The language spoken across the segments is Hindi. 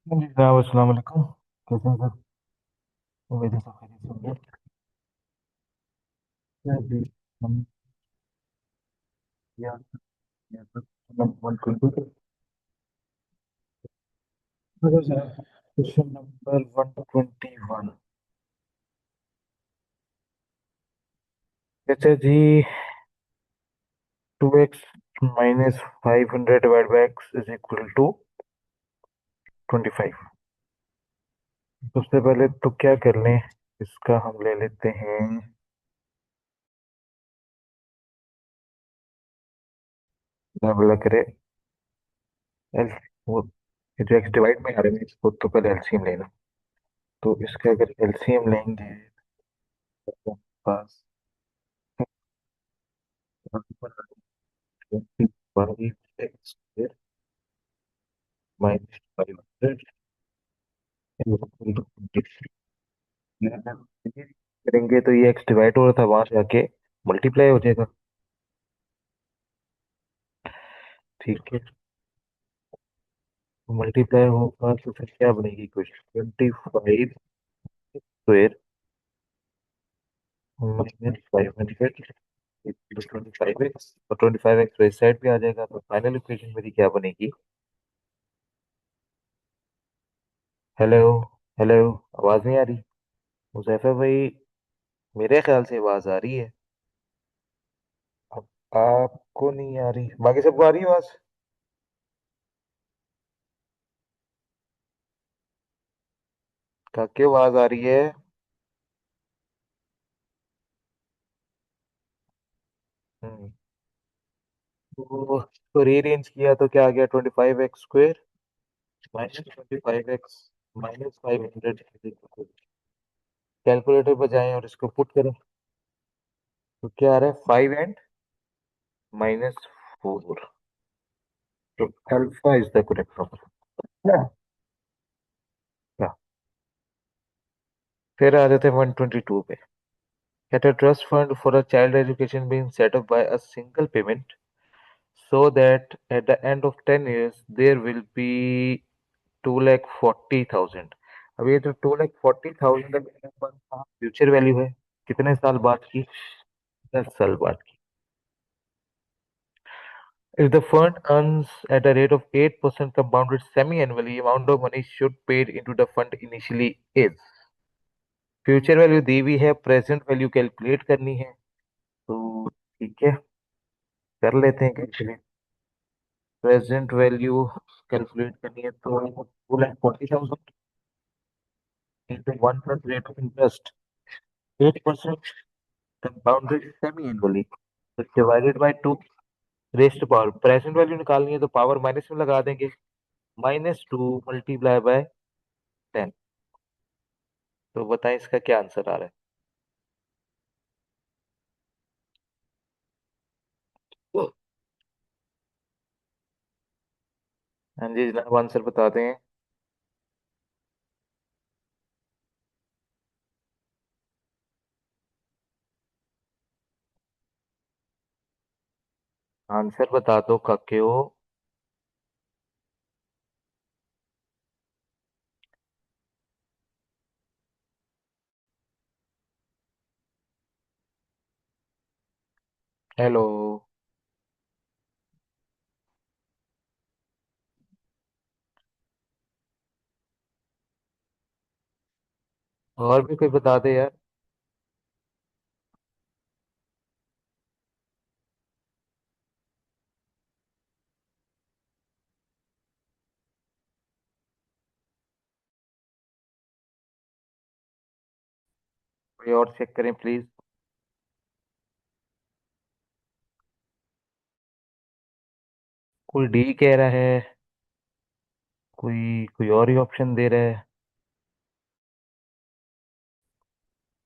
जी जनाब, अस्सलाम वालेकुम। कैसे हैं सर? उम्मीद है सब खैरियत से होंगे। जी हम यहाँ यहाँ पर नंबर 120 क्वेश्चन नंबर 121। कहते जी 2x minus 500 divide by x is equal to 25। सबसे पहले तो क्या कर लें, इसका हम ले लेते हैं। ना बोला करे एल, वो ये जो एक्स डिवाइड में आ रहे हैं इसको तो पहले एलसीएम लेना। तो इसका अगर एलसीएम लेंगे तो पास 25x माइनस 500 करेंगे तो ये एक्स डिवाइड हो रहा था, वहां से आके मल्टीप्लाई हो जाएगा। ठीक है, मल्टीप्लाई होगा तो फिर क्या बनेगी, कुछ 25 स्क्वायर माइनस 500 25x, और 25x तो इस साइड पे आ जाएगा, तो फाइनल इक्वेशन मेरी क्या बनेगी। हेलो, हेलो, आवाज नहीं आ रही मुजैफर भाई? मेरे ख्याल से आवाज आ रही है। अब आपको नहीं आ रही, बाकी सबको आ रही है आवाज? क्या आवाज आ रही है? हम्म, तो रीअरेंज किया तो क्या आ गया, 25x square minus 25x minus 500। Calculator पर जाएं और इसको पुट करें तो क्या आ रहा है, 5 एंड माइनस 4। तो alpha is the correct number. फिर आ जाते हैं 122 पे। At a trust fund for a child education being set up by a single payment so that at the end of 10 years there will be 2,40,000। अब ये जो 2,40,000 फ्यूचर वैल्यू है, कितने साल बाद की? 10 साल बाद की। If the fund earns at a rate of 8% compounded semi-annually, amount of money should paid into the fund initially is। Future value दी हुई है, प्रेजेंट वैल्यू कैलकुलेट करनी है। तो ठीक है, कर लेते हैं कैलकुलेट। प्रेजेंट वैल्यू कैलकुलेट करनी है तो 2,40,000 into 1 plus rate of interest 8% compounded semi annually divided by 2 rest power. Present value निकालनी है तो पावर माइनस में लगा देंगे, -2 मल्टीप्लाई बाय 10। तो बताएं इसका क्या आंसर आ रहा है। हाँ जी जनाब, आंसर बताते हैं। आंसर बता दो काके हो। हेलो, और भी कोई बता दे यार। कोई और चेक करें प्लीज। कोई डी कह रहा है, कोई कोई और ही ऑप्शन दे रहा है।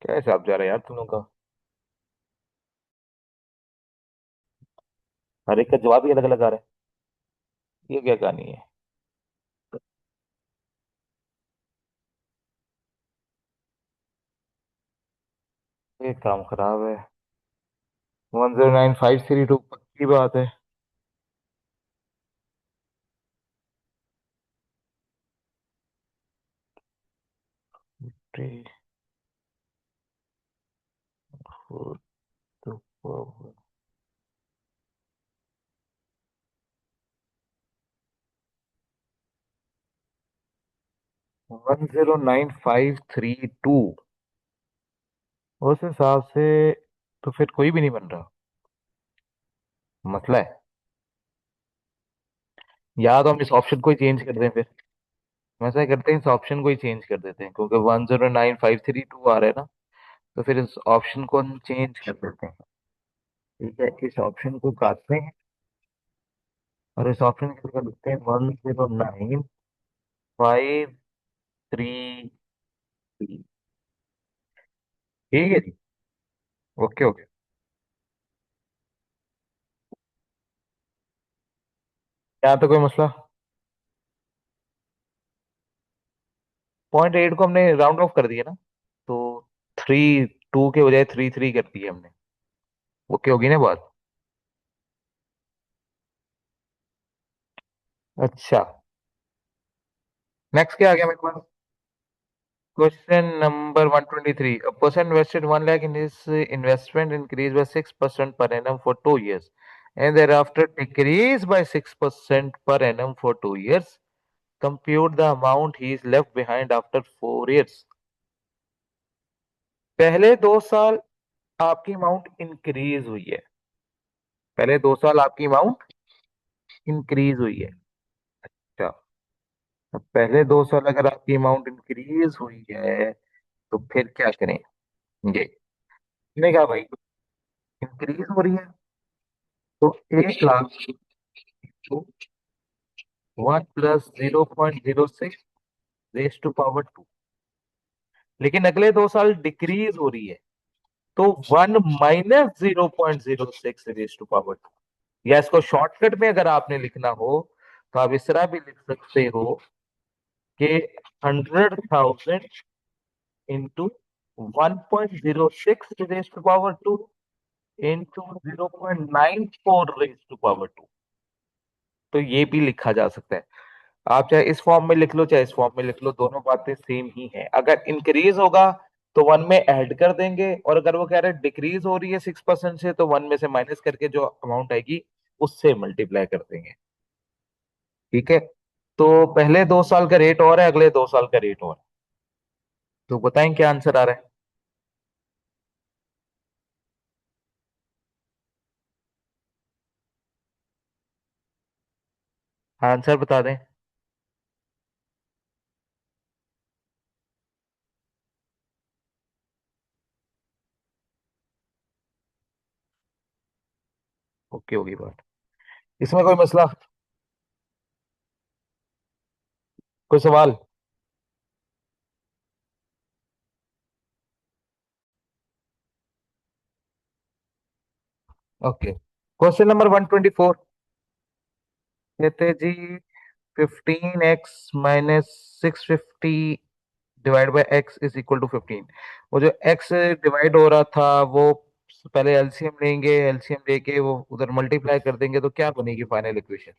क्या हिसाब जा रहा है यार तुम लोग का? हर एक का जवाब ही अलग अलग आ रहा है, ये क्या कहानी है? ये काम खराब है। 109,532 पक्की बात है। 3 4 to power 109532। उस हिसाब से तो फिर कोई भी नहीं बन रहा। मसला है। या तो हम इस ऑप्शन को ही चेंज कर दें फिर। हम ऐसा करते हैं, इस ऑप्शन को ही चेंज कर देते हैं क्योंकि 109532 आ रहा है ना। तो फिर इस ऑप्शन को हम चेंज कर देते हैं। ठीक है, इस ऑप्शन को काटते हैं और इस ऑप्शन की जगह लिखते हैं 109533। ठीक है जी। Okay okay. यहाँ तो कोई मसला। 0.8 को हमने राउंड ऑफ कर दिया ना। तो 32 के बजाय 33 कर दिया हमने। ओके होगी ना बात। अच्छा, नेक्स्ट क्या आ गया मेरे पास। Question number 123। A person invested 1 lakh in his investment increased by 6% per annum for 2 years and thereafter decreased by 6% per annum for 2 years. Compute the amount he is left behind after 4 years. पहले 2 साल आपकी अमाउंट इंक्रीज हुई है। पहले 2 साल आपकी अमाउंट इंक्रीज हुई है। अच्छा, अब पहले 2 साल अगर आपकी अमाउंट इंक्रीज हुई है तो फिर क्या करें। ये मैंने कहा भाई, इंक्रीज हो रही है तो 1 लाख तो 1 + 0.06 रेस टू पावर 2। लेकिन अगले 2 साल डिक्रीज हो रही है तो 1 - 0.06 रेस टू पावर 2। या इसको शॉर्टकट में अगर आपने लिखना हो तो आप इस तरह भी लिख सकते हो कि 100,000 into 1.06 raise to power 2 into 0.94 raise to power 2। तो ये भी लिखा जा सकता है। आप चाहे इस फॉर्म में लिख लो चाहे इस फॉर्म में लिख लो, दोनों बातें सेम ही हैं। अगर इंक्रीज होगा तो 1 में ऐड कर देंगे, और अगर वो कह रहे हैं डिक्रीज हो रही है 6% से तो 1 में से माइनस करके जो अमाउंट आएगी उससे मल्टीप्लाई कर देंगे। ठीक है। तो पहले 2 साल का रेट और है, अगले 2 साल का रेट और है। तो बताएं क्या आंसर आ रहा है। आंसर बता दें। ओके होगी बात। इसमें कोई मसला, कोई सवाल। Okay, question number 124। कहते जी 15x - 650 divide by x is equal to 15। वो जो x डिवाइड हो रहा था वो पहले एलसीएम लेंगे, एलसीएम लेके वो उधर मल्टीप्लाई कर देंगे तो क्या बनेगी फाइनल इक्वेशन।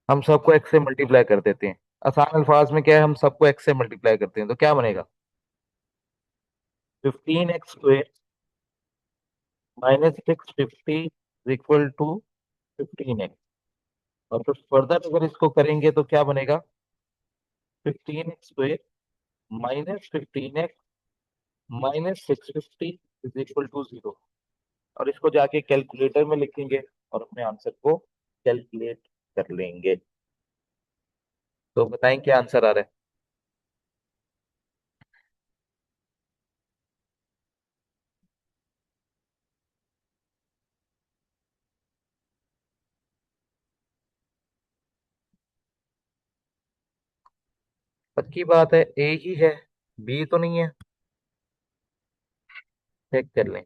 हम सबको x से मल्टीप्लाई कर देते हैं। आसान अल्फाज में क्या है, हम सबको x से मल्टीप्लाई करते हैं तो क्या बनेगा। 15x² - 650 is equal to 15x। और फिर फर्दर अगर इसको करेंगे तो क्या बनेगा। 15x² - 15x -650 is equal to 0। और इसको जाके कैलकुलेटर में लिखेंगे और अपने आंसर को कैलकुलेट कर लेंगे। तो बताएं क्या आंसर आ रहा है। पक्की बात है, ए ही है, बी तो नहीं है। चेक कर लें।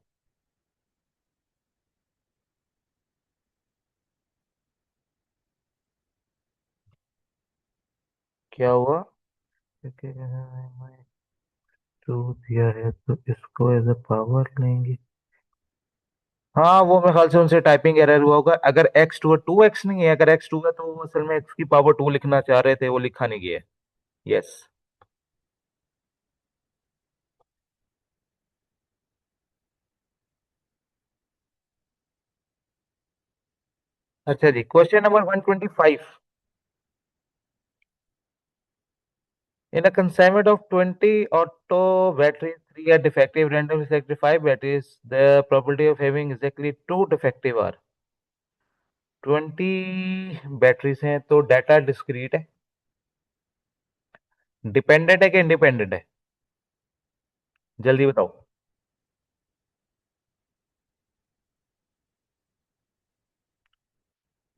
क्या हुआ। टू दिया है तो इसको एज ए पावर लेंगे। हाँ, वो मेरे ख्याल से उनसे टाइपिंग एरर हुआ होगा। अगर x2 है, 2x नहीं है, अगर x2 है तो वो असल में x की पावर 2 लिखना चाह रहे थे, वो लिखा नहीं गया है। यस। अच्छा जी, question number 125। In a consignment of 20 auto batteries, three are defective, randomly selected five batteries. The probability of having exactly two defective are 20 batteries हैं, तो डाटा डिस्क्रीट है, डिपेंडेंट है कि इंडिपेंडेंट है? जल्दी बताओ।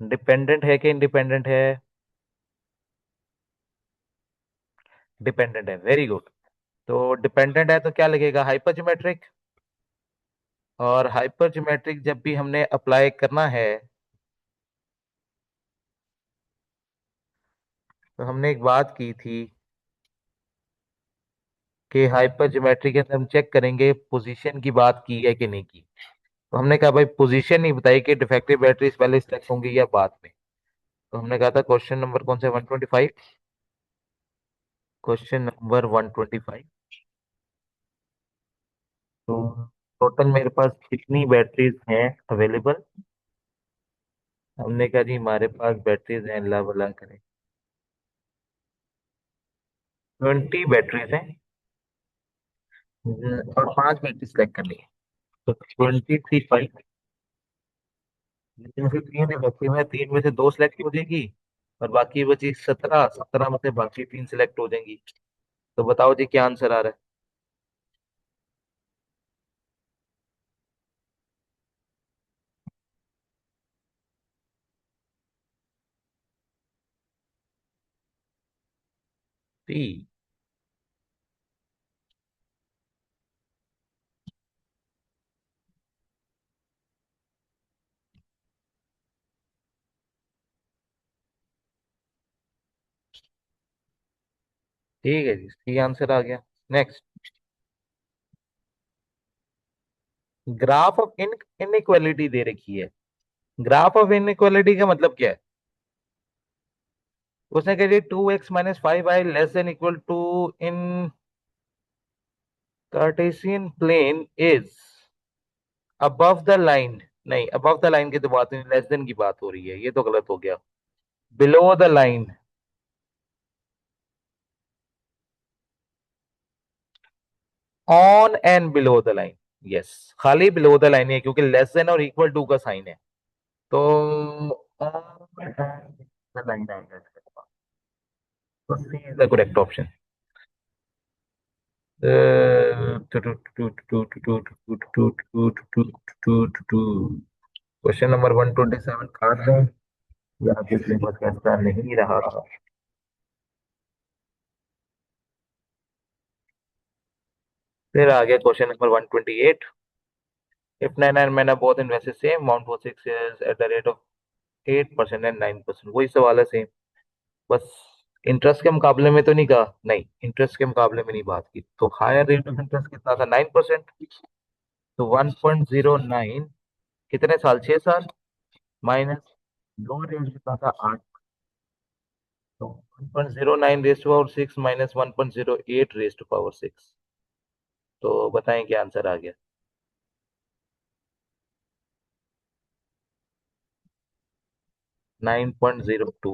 डिपेंडेंट है कि इंडिपेंडेंट है? डिपेंडेंट है, वेरी गुड। तो डिपेंडेंट है तो क्या लगेगा? Hyper geometric. और हाइपर ज्योमेट्रिक जब भी हमने अप्लाई करना है, तो हमने एक बात की थी कि हाइपर ज्योमेट्रिक के अंदर हम चेक करेंगे पोजीशन की बात की है कि नहीं की। तो हमने कहा भाई पोजीशन नहीं बताई कि डिफेक्टिव बैटरीज पहले सिलेक्ट होंगी या बाद में। तो हमने कहा था क्वेश्चन नंबर कौन सा, 125। Question number 125। तो टोटल मेरे पास कितनी बैटरीज हैं अवेलेबल? हमने कहा जी हमारे पास बैटरीज हैं, अल्लाह भला करे, 20 बैटरीज हैं। और पांच बैटरी सिलेक्ट करनी है। तो 23 फाइव, जिसमें से तीन इफेक्टिव है, तीन में से दो सिलेक्ट हो जाएगी। और बाकी बची 17, 17 में से बाकी तीन सिलेक्ट हो जाएंगी। तो बताओ जी क्या आंसर आ रहा है? सी। ठीक है जी, सी आंसर आ गया। नेक्स्ट। ग्राफ ऑफ इनइक्वालिटी दे रखी है। ग्राफ ऑफ इनइक्वालिटी का मतलब क्या है? उसने कह दिया 2x - 5y less than equal to in cartesian plane is above the line. नहीं, अबव द लाइन की तो बात नहीं, लेस देन की बात हो रही है, ये तो गलत हो गया। Below the line. On and below the line. Yes, खाली बिलो द लाइन है क्योंकि लेस देन और इक्वल टू का साइन है। तो ऑन एंड द लाइन आएगा इसके बाद। तो C is the correct option. Question number 127 काट दें या आपके सिलेबस का हिस्सा नहीं रहा? फिर आ गया question number 128। If nine and man are both invested same amount for 6 years at the rate of 8% and 9%, वही सवाल है सेम। बस इंटरेस्ट के मुकाबले में तो नहीं कहा, नहीं इंटरेस्ट के मुकाबले में नहीं बात की। तो हायर रेट ऑफ इंटरेस्ट कितना था? 9%। तो 1.09 कितने साल? 6 साल। माइनस लोअर रेट कितना था? 8। तो 1.09 raise to power 6 minus 1.08 raise to power 6। तो बताएं क्या आंसर आ गया? 9.02।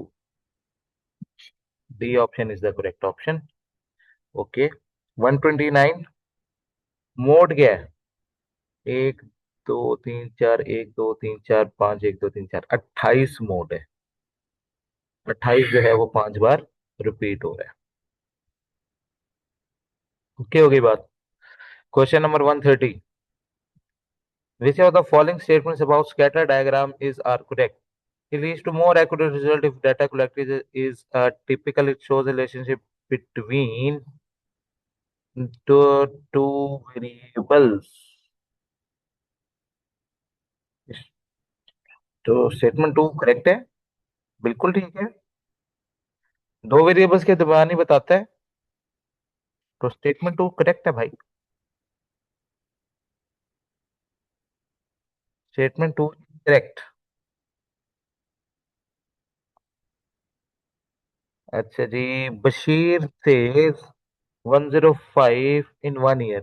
D option is the correct option. Okay. 129। Mode क्या है? एक, दो, तीन, चार, एक, दो, तीन, चार, पाँच, एक, दो, तीन, चार, 28 मोड है। 28 जो है वो 5 बार रिपीट हो रहा है। ओके, हो गई बात। Question number 130। Which of the following statements about scatter diagram is are correct? It leads to more accurate result if data collected is typical. It shows a relationship between two variables. तो स्टेटमेंट टू करेक्ट है, बिल्कुल ठीक है। दो वेरिएबल्स के दरमियान ही बताता है। तो स्टेटमेंट टू करेक्ट है भाई। Statement two correct. अच्छा जी। बशीर से 105 इन 1 ईयर।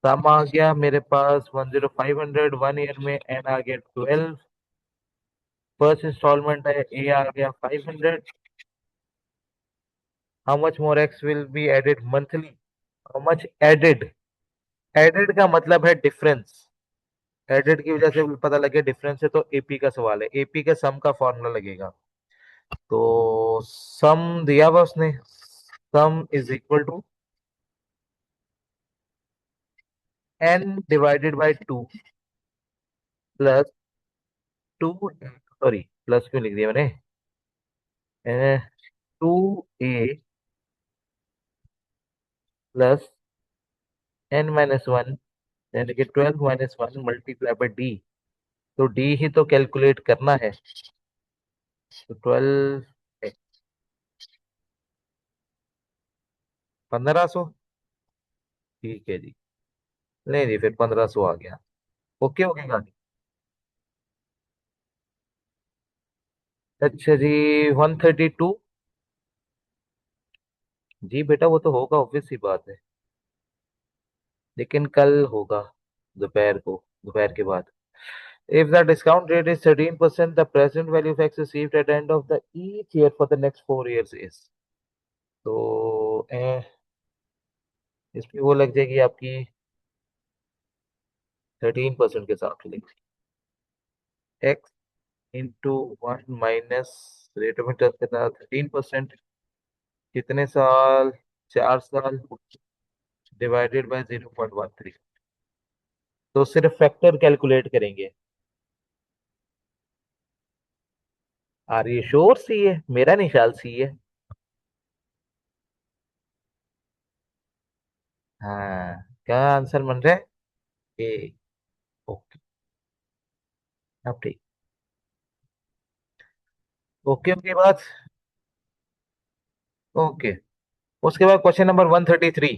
सम आ गया मेरे पास 10500, 1 ईयर में एन आ गया 12। फर्स्ट इंस्टॉलमेंट है, ए आ गया 500। How much more x will be added monthly? How much added? Added का मतलब है डिफरेंस। एडेड की वजह से पता लगे डिफरेंस है, तो एपी का सवाल है। एपी का सम का फॉर्मूला लगेगा। तो सम दिया हुआ उसने, sum is equal to n divided by two plus two, sorry plus क्यों लिख दिया मैंने, two a plus n minus one, यानी कि 12 - 1 मल्टीप्लाई बाई डी। तो डी ही तो कैलकुलेट करना है। तो 12, 1500। ठीक है जी। नहीं नहीं, फिर 1500 आ गया। ओके हो गया गाड़ी। अच्छा जी, 132। जी बेटा, वो तो होगा, ऑब्वियस सी बात है। लेकिन कल होगा, दोपहर को, दोपहर के बाद। If the discount rate is 13%, the present value of X received at the end of the each year for the next 4 years is। तो इसमें वो लग जाएगी आपकी 13% के साथ लिख, x into 1 - rate of interest के साथ 13%। कितने साल? 4 साल, डिवाइडेड बाय 0.13। तो सिर्फ फैक्टर कैलकुलेट करेंगे। Are you sure? सी है, मेरा निशाल सी है। हाँ, क्या आंसर बन रहा है? ए। ओके। अब ठीक। ओके के बाद, ओके, उसके बाद क्वेश्चन नंबर 133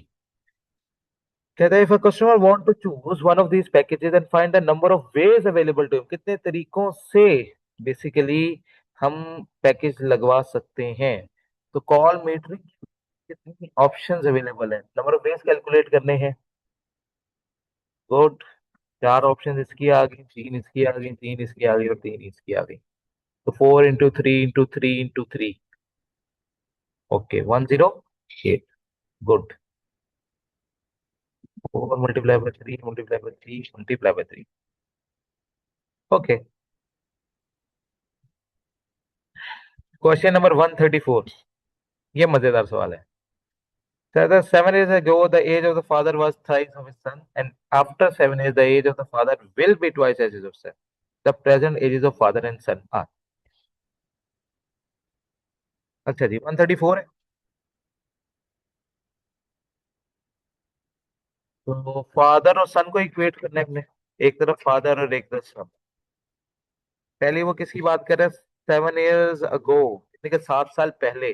कहता है, if a customer want to choose one of these packages and find the number of ways available to him, कितने तरीकों से बेसिकली हम पैकेज लगवा सकते हैं। तो कॉल मीटरिंग, कितनी ऑप्शंस अवेलेबल है, नंबर ऑफ वेज कैलकुलेट करने हैं। गुड। 4 ऑप्शन इसकी आ गई, 3 इसकी आ गई, 3 इसकी आ गई और 3 इसकी आ गई। तो 4 × 3 × 3 × 3। Okay, 108। Good. 4 × 3 × 3 × 3 okay. Question number 134, ये मजेदार सवाल है। So 7 years ago, the age of the father was thrice of his son, and after 7 years, the age of the father will be twice as his of son. The present ages of father and son are। अच्छा जी, 134 है। तो फादर और सन को इक्वेट करने हैं हमने, एक तरफ फादर और एक तरफ सन। पहले वो किसकी बात कर रहे हैं? 7 years ago, यानी कि 7 साल पहले।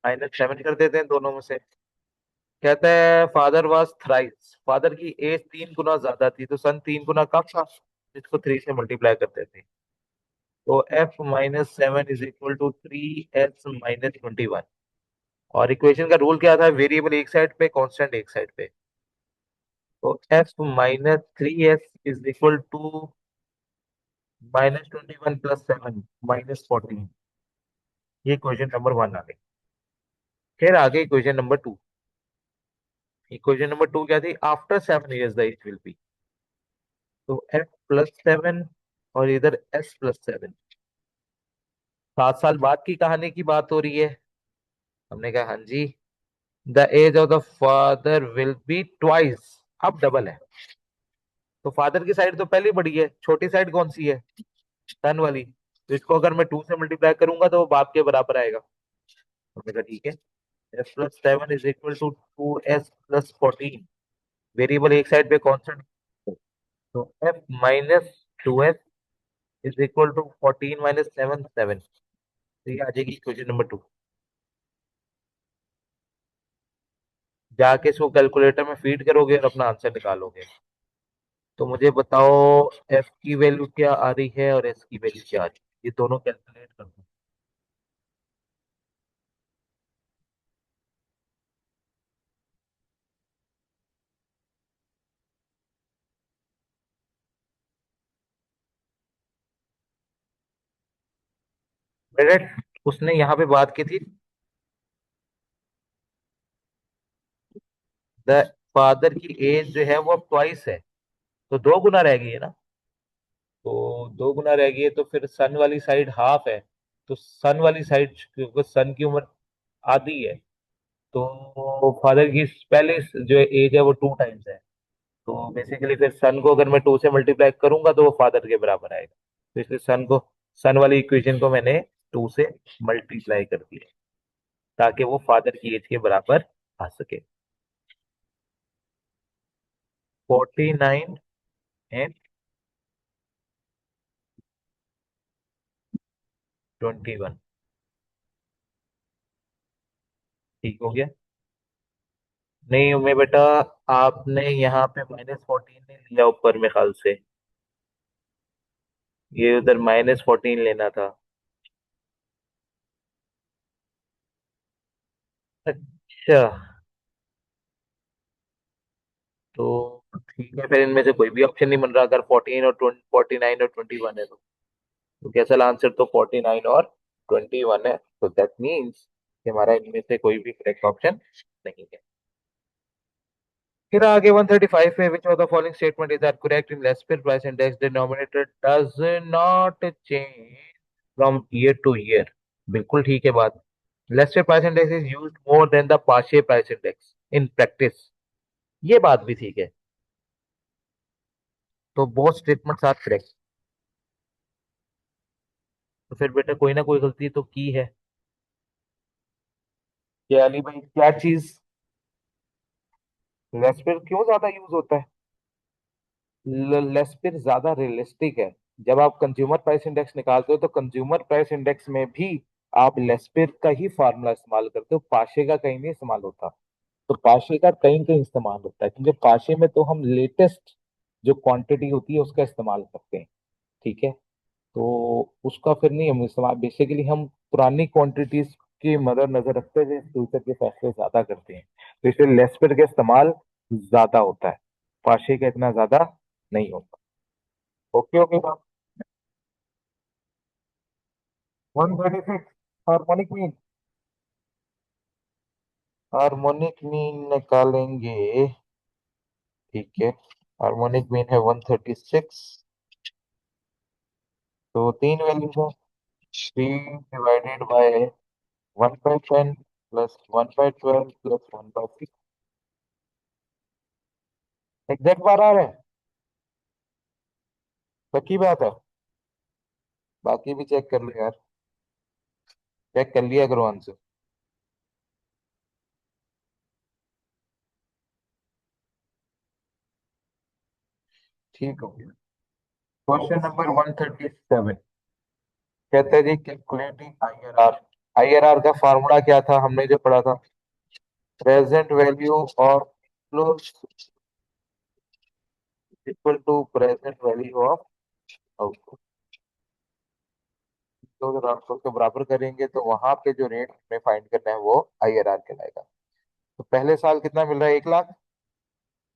-7 कर देते हैं दोनों में से। कहता है फादर वाज थ्राइस, फादर की एज 3 गुना ज्यादा थी, तो सन 3 गुना कम था, जिसको 3 से मल्टीप्लाई करते थे। तो F - 7 = 3S - 21। और इक्वेशन का रूल क्या था? वेरिएबल एक साइड पे, कांस्टेंट एक साइड पे। तो F - 3S = -21 + 7 - 14। ये क्वेश्चन नंबर 1 आ गई। फिर आ गई क्वेश्चन नंबर 2। इक्वेशन नंबर 2 क्या थी? After 7 years the age will be. तो F + 7 और इधर S + 7। 7 साल बाद की कहानी की बात हो रही है। हमने कहा हाँ जी। The age of the father will be twice, अब डबल है। तो फादर की साइड तो पहले बड़ी है, छोटी साइड कौन सी है? सन वाली। तो इसको अगर मैं 2 से मल्टीप्लाई करूंगा तो वो बाप के बराबर आएगा। हमने कहा ठीक है। F + 7 = 2S + 14। वेरिएबल एक साइड पे कांस्टेंट। तो F - 2S = 14 - 7 7। तो ये आ जाएगी क्वेश्चन नंबर 2। जाके इसको कैलकुलेटर में फीड करोगे और अपना आंसर निकालोगे। तो मुझे बताओ, एफ की वैल्यू क्या आ रही है और एस की वैल्यू क्या आ रही है, ये दोनों कैलकुलेट कर दो। बेटा, उसने यहाँ पे बात की थी, द फादर की एज जो है वो अब ट्वाइस है, तो दो गुना रह गई है ना। तो दो गुना रह गई है, तो फिर सन वाली साइड हाफ है। तो सन वाली साइड, क्योंकि सन की उम्र आधी है, तो फादर की पहले जो एज है वो टू टाइम्स है। तो बेसिकली फिर सन को अगर मैं टू से मल्टीप्लाई करूंगा तो वो फादर के बराबर आएगा। तो इसलिए सन वाली इक्वेशन को मैंने टू से मल्टीप्लाई कर दिया, ताकि वो फादर की एज के बराबर आ सके। 49 एंड 21। ठीक हो गया। नहीं उमे बेटा, आपने यहाँ पे -14 नहीं लिया ऊपर में ख्याल से, ये उधर -14 लेना था। अच्छा, तो ठीक है, फिर इनमें से कोई भी ऑप्शन नहीं बन रहा अगर 14 और 49 और 21 है तो कैसल आंसर तो 49 और 21 है। तो दैट मीन्स कि हमारा इनमें से कोई भी करेक्ट ऑप्शन नहीं है। फिर आगे 135 पे, which of the following statement is are correct in Laspeyres price index denominator does not change from year to year. बिल्कुल ठीक है बात। Laspeyres price index is used more than the partial price index in practice, ये बात भी ठीक है। तो बोथ स्टेटमेंट्स आर करेक्ट। तो फिर बेटा कोई ना कोई गलती तो की है। क्या अली भाई, क्या चीज? लेस्पेर क्यों ज्यादा यूज होता है? लेस्पिर ज्यादा रियलिस्टिक है। जब आप कंज्यूमर प्राइस इंडेक्स निकालते हो तो कंज्यूमर प्राइस इंडेक्स में भी आप लेस्पिर का ही फार्मूला इस्तेमाल करते हो, पाशे का कहीं नहीं इस्तेमाल होता। तो पाशे का कहीं कहीं इस्तेमाल होता है, क्योंकि पाशे में तो हम लेटेस्ट जो क्वांटिटी होती है उसका इस्तेमाल करते हैं। ठीक है। तो उसका फिर नहीं हम इस्तेमाल, बेसिकली हम पुरानी क्वांटिटीज की मदद नजर रखते हुए फ्यूचर के फैसले ज्यादा करते हैं। तो इसलिए लेस्पिर का इस्तेमाल ज्यादा होता है, पाशे का इतना ज्यादा नहीं होता। ओके ओके साहब। 136, हार्मोनिक मीन। हार्मोनिक मीन निकालेंगे। ठीक है। हार्मोनिक मीन है 136। तो तीन वैल्यूज है, 3 डिवाइडेड बाय 1/10 +1/12 +1/6। एग्जैक्ट बार आ रहे हैं? पक्की बात है? बाकी भी चेक कर लो यार, चेक कर लिया करो आंसर। ठीक हो गया। क्वेश्चन नंबर 137 कहते हैं जी, कैलकुलेटिंग आईआरआर। आईआरआर का फार्मूला क्या था, हमने जो पढ़ा था? Present value of flows equal to present value of output. तो अगर आप उसको बराबर करेंगे तो वहां पे जो रेट हमें फाइंड करना है वो आईआरआर कहलाएगा। तो पहले साल कितना मिल रहा है, 1 लाख।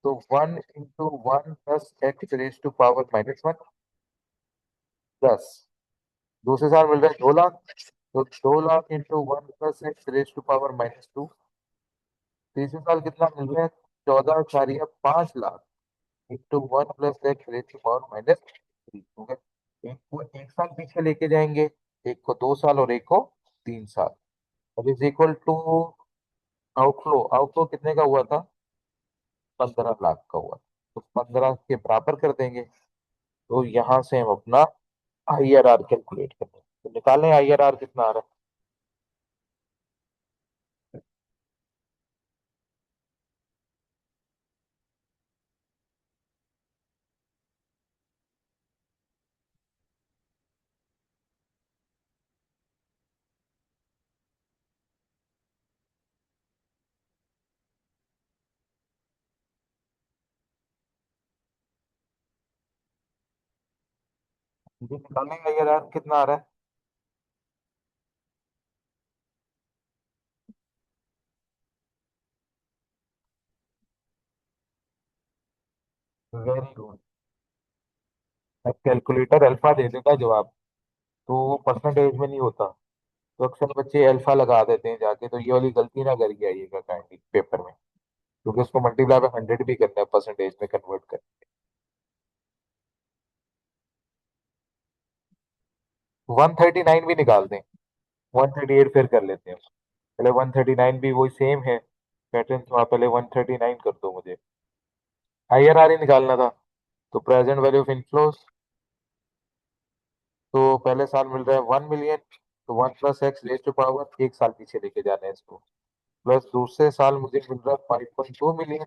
तो 1 × 1 + x raise to power -1 plus, दूसरे साल मिल रहा है 2 लाख। तो 2 lakh × 1 + x raise to power -2। तीसरे साल कितना मिल रहा है, 14 × 4 = 5 lakh into 1 + x raise to power -3। ठीक है। एक को 1 साल पीछे लेके जाएंगे, एक को 2 साल और एक को 3 साल। और is equal to outflow. Outflow कितने का हुआ था? 15 लाख का हुआ। तो 15 के बराबर कर देंगे। तो यहां से हम अपना आईआरआर कैलकुलेट कर देंगे। तो निकालें आईआरआर कितना आ रहा है जी, निकालें आईआरआर कितना आ रहा है? Very good. अब कैलकुलेटर अल्फा दे देगा जवाब, तो वो परसेंटेज में नहीं होता। तो अक्सर बच्चे अल्फा लगा देते हैं जाके, तो ये वाली गलती ना करके आइएगा काइंडली पेपर में, क्योंकि उसको मल्टीप्लाई बाय 100 भी करना है परसेंटेज में कन्वर्ट कर। 139 भी निकाल दें, 138 फिर कर लेते हैं। पहले 139 भी वही सेम है पैटर्न, तो आप पहले 139 कर दो मुझे। IRR ही निकालना था। तो प्रेजेंट वैल्यू ऑफ इनफ्लोस, तो पहले साल मिल रहा है 1 मिलियन, तो 1 + x रेज टू पावर, एक साल पीछे लेके जाना है इसको। प्लस दूसरे साल मुझे मिल रहा है 5.2 million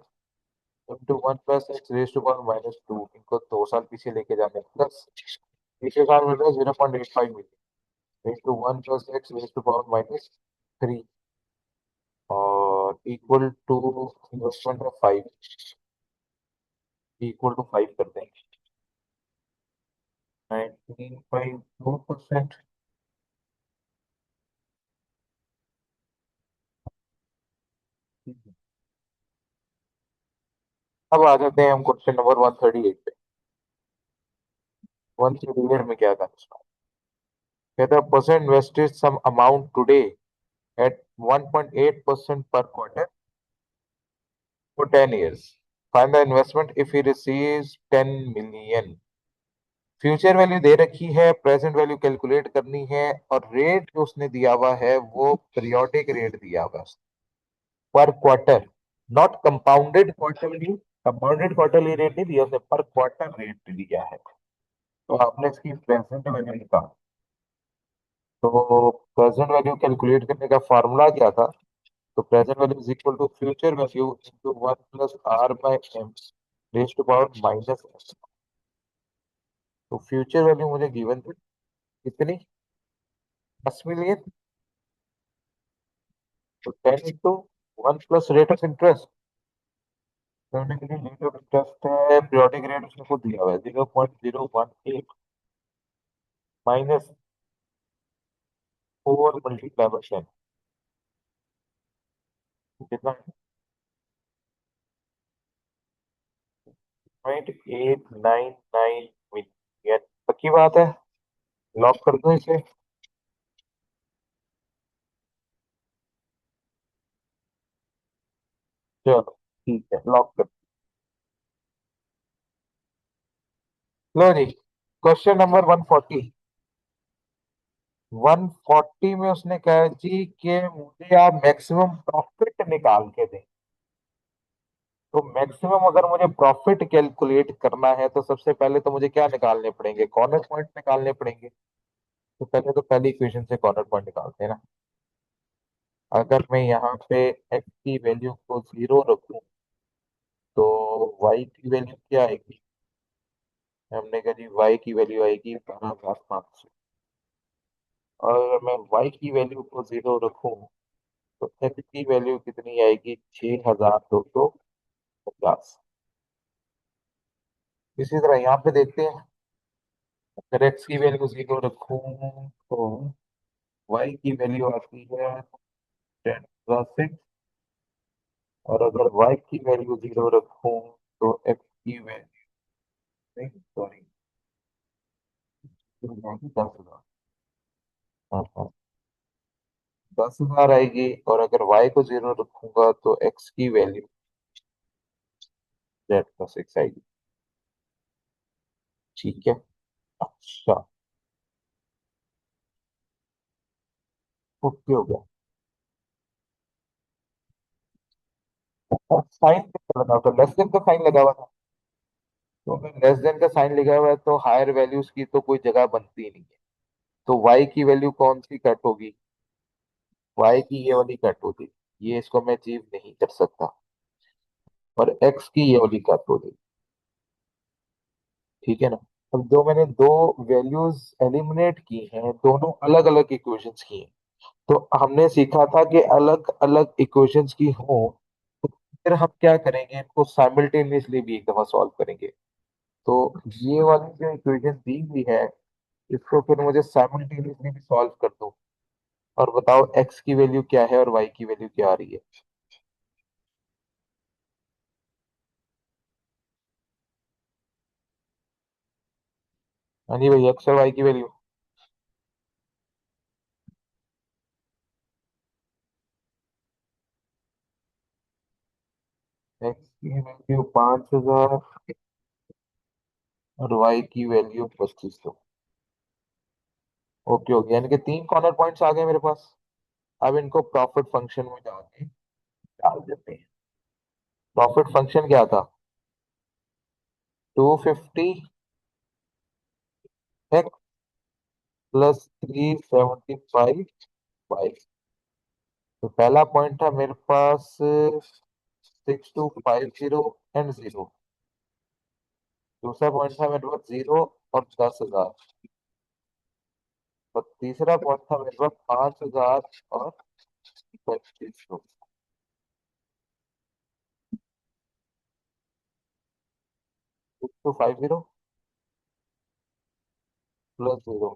into 1 + x raise to power -2, इनको 2 साल पीछे लेके जाना है। प्लस तीसरे साल मिल रहा है 0.85 million into 1 + x raise to power -3, और equal to investment of 5, equal to 5 कर देंगे। 19.2%। अब आ जाते हैं हम क्वेश्चन नंबर 138 पे। 138 में क्या था इसका? कहता है person invested some amount today at 1.8% per quarter for 10 years. Find the investment if he receives 10 million. Future value दे रखी है, प्रेजेंट वैल्यू कैलकुलेट करनी है, और रेट जो उसने दिया हुआ है वो पीरियोडिक रेट दिया हुआ है पर quarter, not compounded quarterly. Compounded quarterly rate नहीं दिया उसने, पर क्वार्टर रेट दिया है। तो आपने इसकी प्रेजेंट वैल्यू निकाल। तो प्रेजेंट वैल्यू कैलकुलेट करने का फॉर्मूला क्या था? तो present value is equal to future value into 1 + r/m raise to power -s। तो फ्यूचर वैल्यू मुझे गिवन थी कितनी? 10 मिलियन। तो 10 into 1 + रेट ऑफ इंटरेस्ट, करने के लिए रेट ऑफ इंटरेस्ट है, पीरियोडिक रेट उसने खुद दिया हुआ है 0.018 -4 × 10, कितना? 0.899 मिलियन। पक्की बात है, लॉक कर दो इसे। चलो ठीक है, लॉक कर। लो जी, क्वेश्चन नंबर 140। 140 में उसने कहा जी कि मुझे आप मैक्सिमम प्रॉफिट निकाल के दें। तो मैक्सिमम अगर मुझे प्रॉफिट कैलकुलेट करना है तो सबसे पहले तो मुझे क्या निकालने पड़ेंगे? कॉर्नर पॉइंट निकालने पड़ेंगे। तो पहले तो पहली इक्वेशन से कॉर्नर पॉइंट निकालते हैं ना। अगर मैं यहाँ पे x की वैल्यू को 0 रखूं तो y की वैल्यू क्या आएगी? हमने कहा जी y की वैल्यू आएगी 12,500। और अगर मैं y की वैल्यू को 0 रखूं तो x की वैल्यू कितनी आएगी? 6,250। इसी तरह यहाँ पे देखते हैं, अगर x की वैल्यू 0 रखूं तो y की वैल्यू आती है 10,600। और अगर y की वैल्यू 0 रखूं तो x की वैल्यू, नहीं सॉरी, 10,000। हाँ हाँ, 10,000 आएगी। और अगर y को 0 रखूंगा तो x की वैल्यू z+6 आएगी। ठीक है। अच्छा, ओके हो गया। और साइन कितना लगा हुआ था? लेस देन का साइन लगा हुआ था। तो अगर लेस देन का साइन लगा हुआ है तो हायर वैल्यूज की तो कोई जगह बनती नहीं है। तो y की वैल्यू कौन सी कट होगी? y की ये वाली कट होगी, ये इसको मैं अचीव नहीं कर सकता। और x की ये वाली कट होगी। ठीक है ना। अब जो मैंने दो वैल्यूज एलिमिनेट की हैं, दोनों अलग अलग इक्वेशंस की हैं। तो हमने सीखा था कि अलग अलग इक्वेशंस की हो तो फिर हम क्या करेंगे, इनको साइमल्टेनियसली भी एक दफा सॉल्व करेंगे। तो ये वाली जो इक्वेशन दी हुई है, इसको फिर मुझे साइमल्टेनियसली भी सॉल्व कर दो। और बताओ एक्स की वैल्यू क्या है और वाई की वैल्यू क्या आ रही है? हाँ जी भाई, एक्स और वाई की वैल्यू। एक्स की वैल्यू 5,000 और वाई की वैल्यू 2,500। ओके ओके, यानी कि तीन कॉर्नर पॉइंट्स आ गए मेरे पास। अब इनको प्रॉफिट फंक्शन में जाके डाल देते हैं। प्रॉफिट फंक्शन क्या था? 250 एक्स प्लस 375 वाई। तो पहला पॉइंट था मेरे पास 6250 एंड 0। दूसरा पॉइंट था मेरे पास 0 और 10,000। और तीसरा पॉइंट था मेरे पास 5,000 और 2500। 6250 प्लस 0,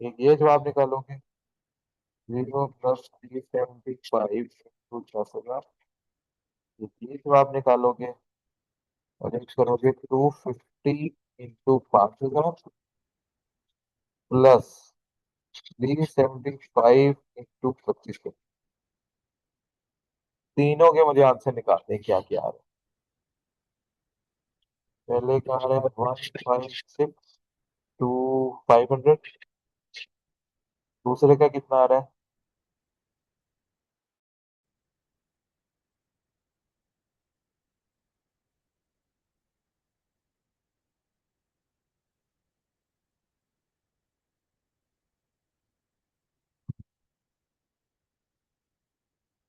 एक ये जवाब निकालोगे। 0 प्लस 375 इंटू 10,000, एक ये जवाब निकालोगे। और एक करोगे 250 इंटू 5,000 प्लस 375 इंटू 2500। तीनों के मुझे आंसर निकालने हैं, क्या क्या आ रहा है। पहले का आ रहा है 156 टू 500। दूसरे का कितना आ रहा है?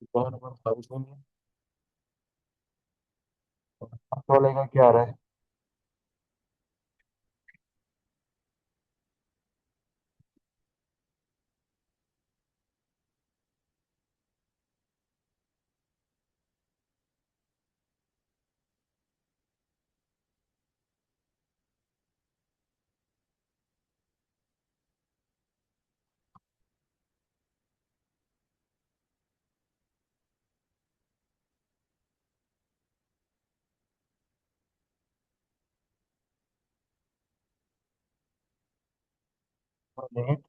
दूसरा नंबर 500 है। हाथ वाले का क्या आ रहा है? Eight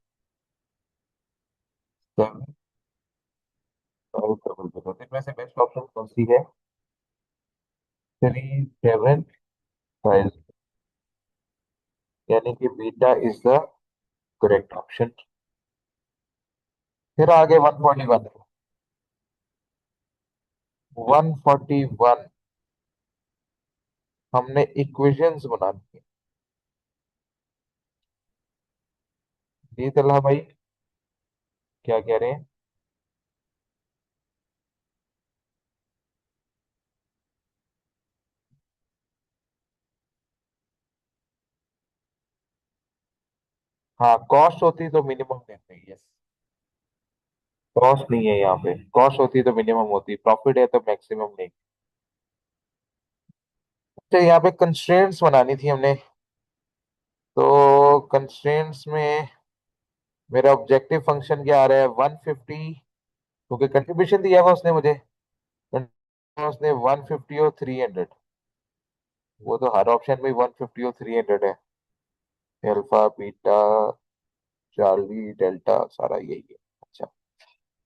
seven five double zero. इनमें से बेस्ट ऑप्शन कौन सी है? 3, 7, 5, यानी कि beta is the correct option. फिर आगे 141। 141 हमने इक्वेशंस बनानी है। जी तल्हा भाई, क्या कह रहे हैं? हाँ, कॉस्ट होती तो मिनिमम देते हैं, यस। कॉस्ट नहीं है यहाँ पे, कॉस्ट होती तो मिनिमम होती, प्रॉफिट है तो मैक्सिमम नहीं। तो यहाँ पे कंस्ट्रेंट्स बनानी थी हमने। तो कंस्ट्रेंट्स में मेरा ऑब्जेक्टिव फंक्शन क्या आ रहा है? 150, क्योंकि कंट्रीब्यूशन दिया हुआ उसने मुझे। उसने 150 और 300। वो तो हर ऑप्शन में 150 और 300 है। अल्फा बीटा चार्ली डेल्टा सारा यही है। अच्छा,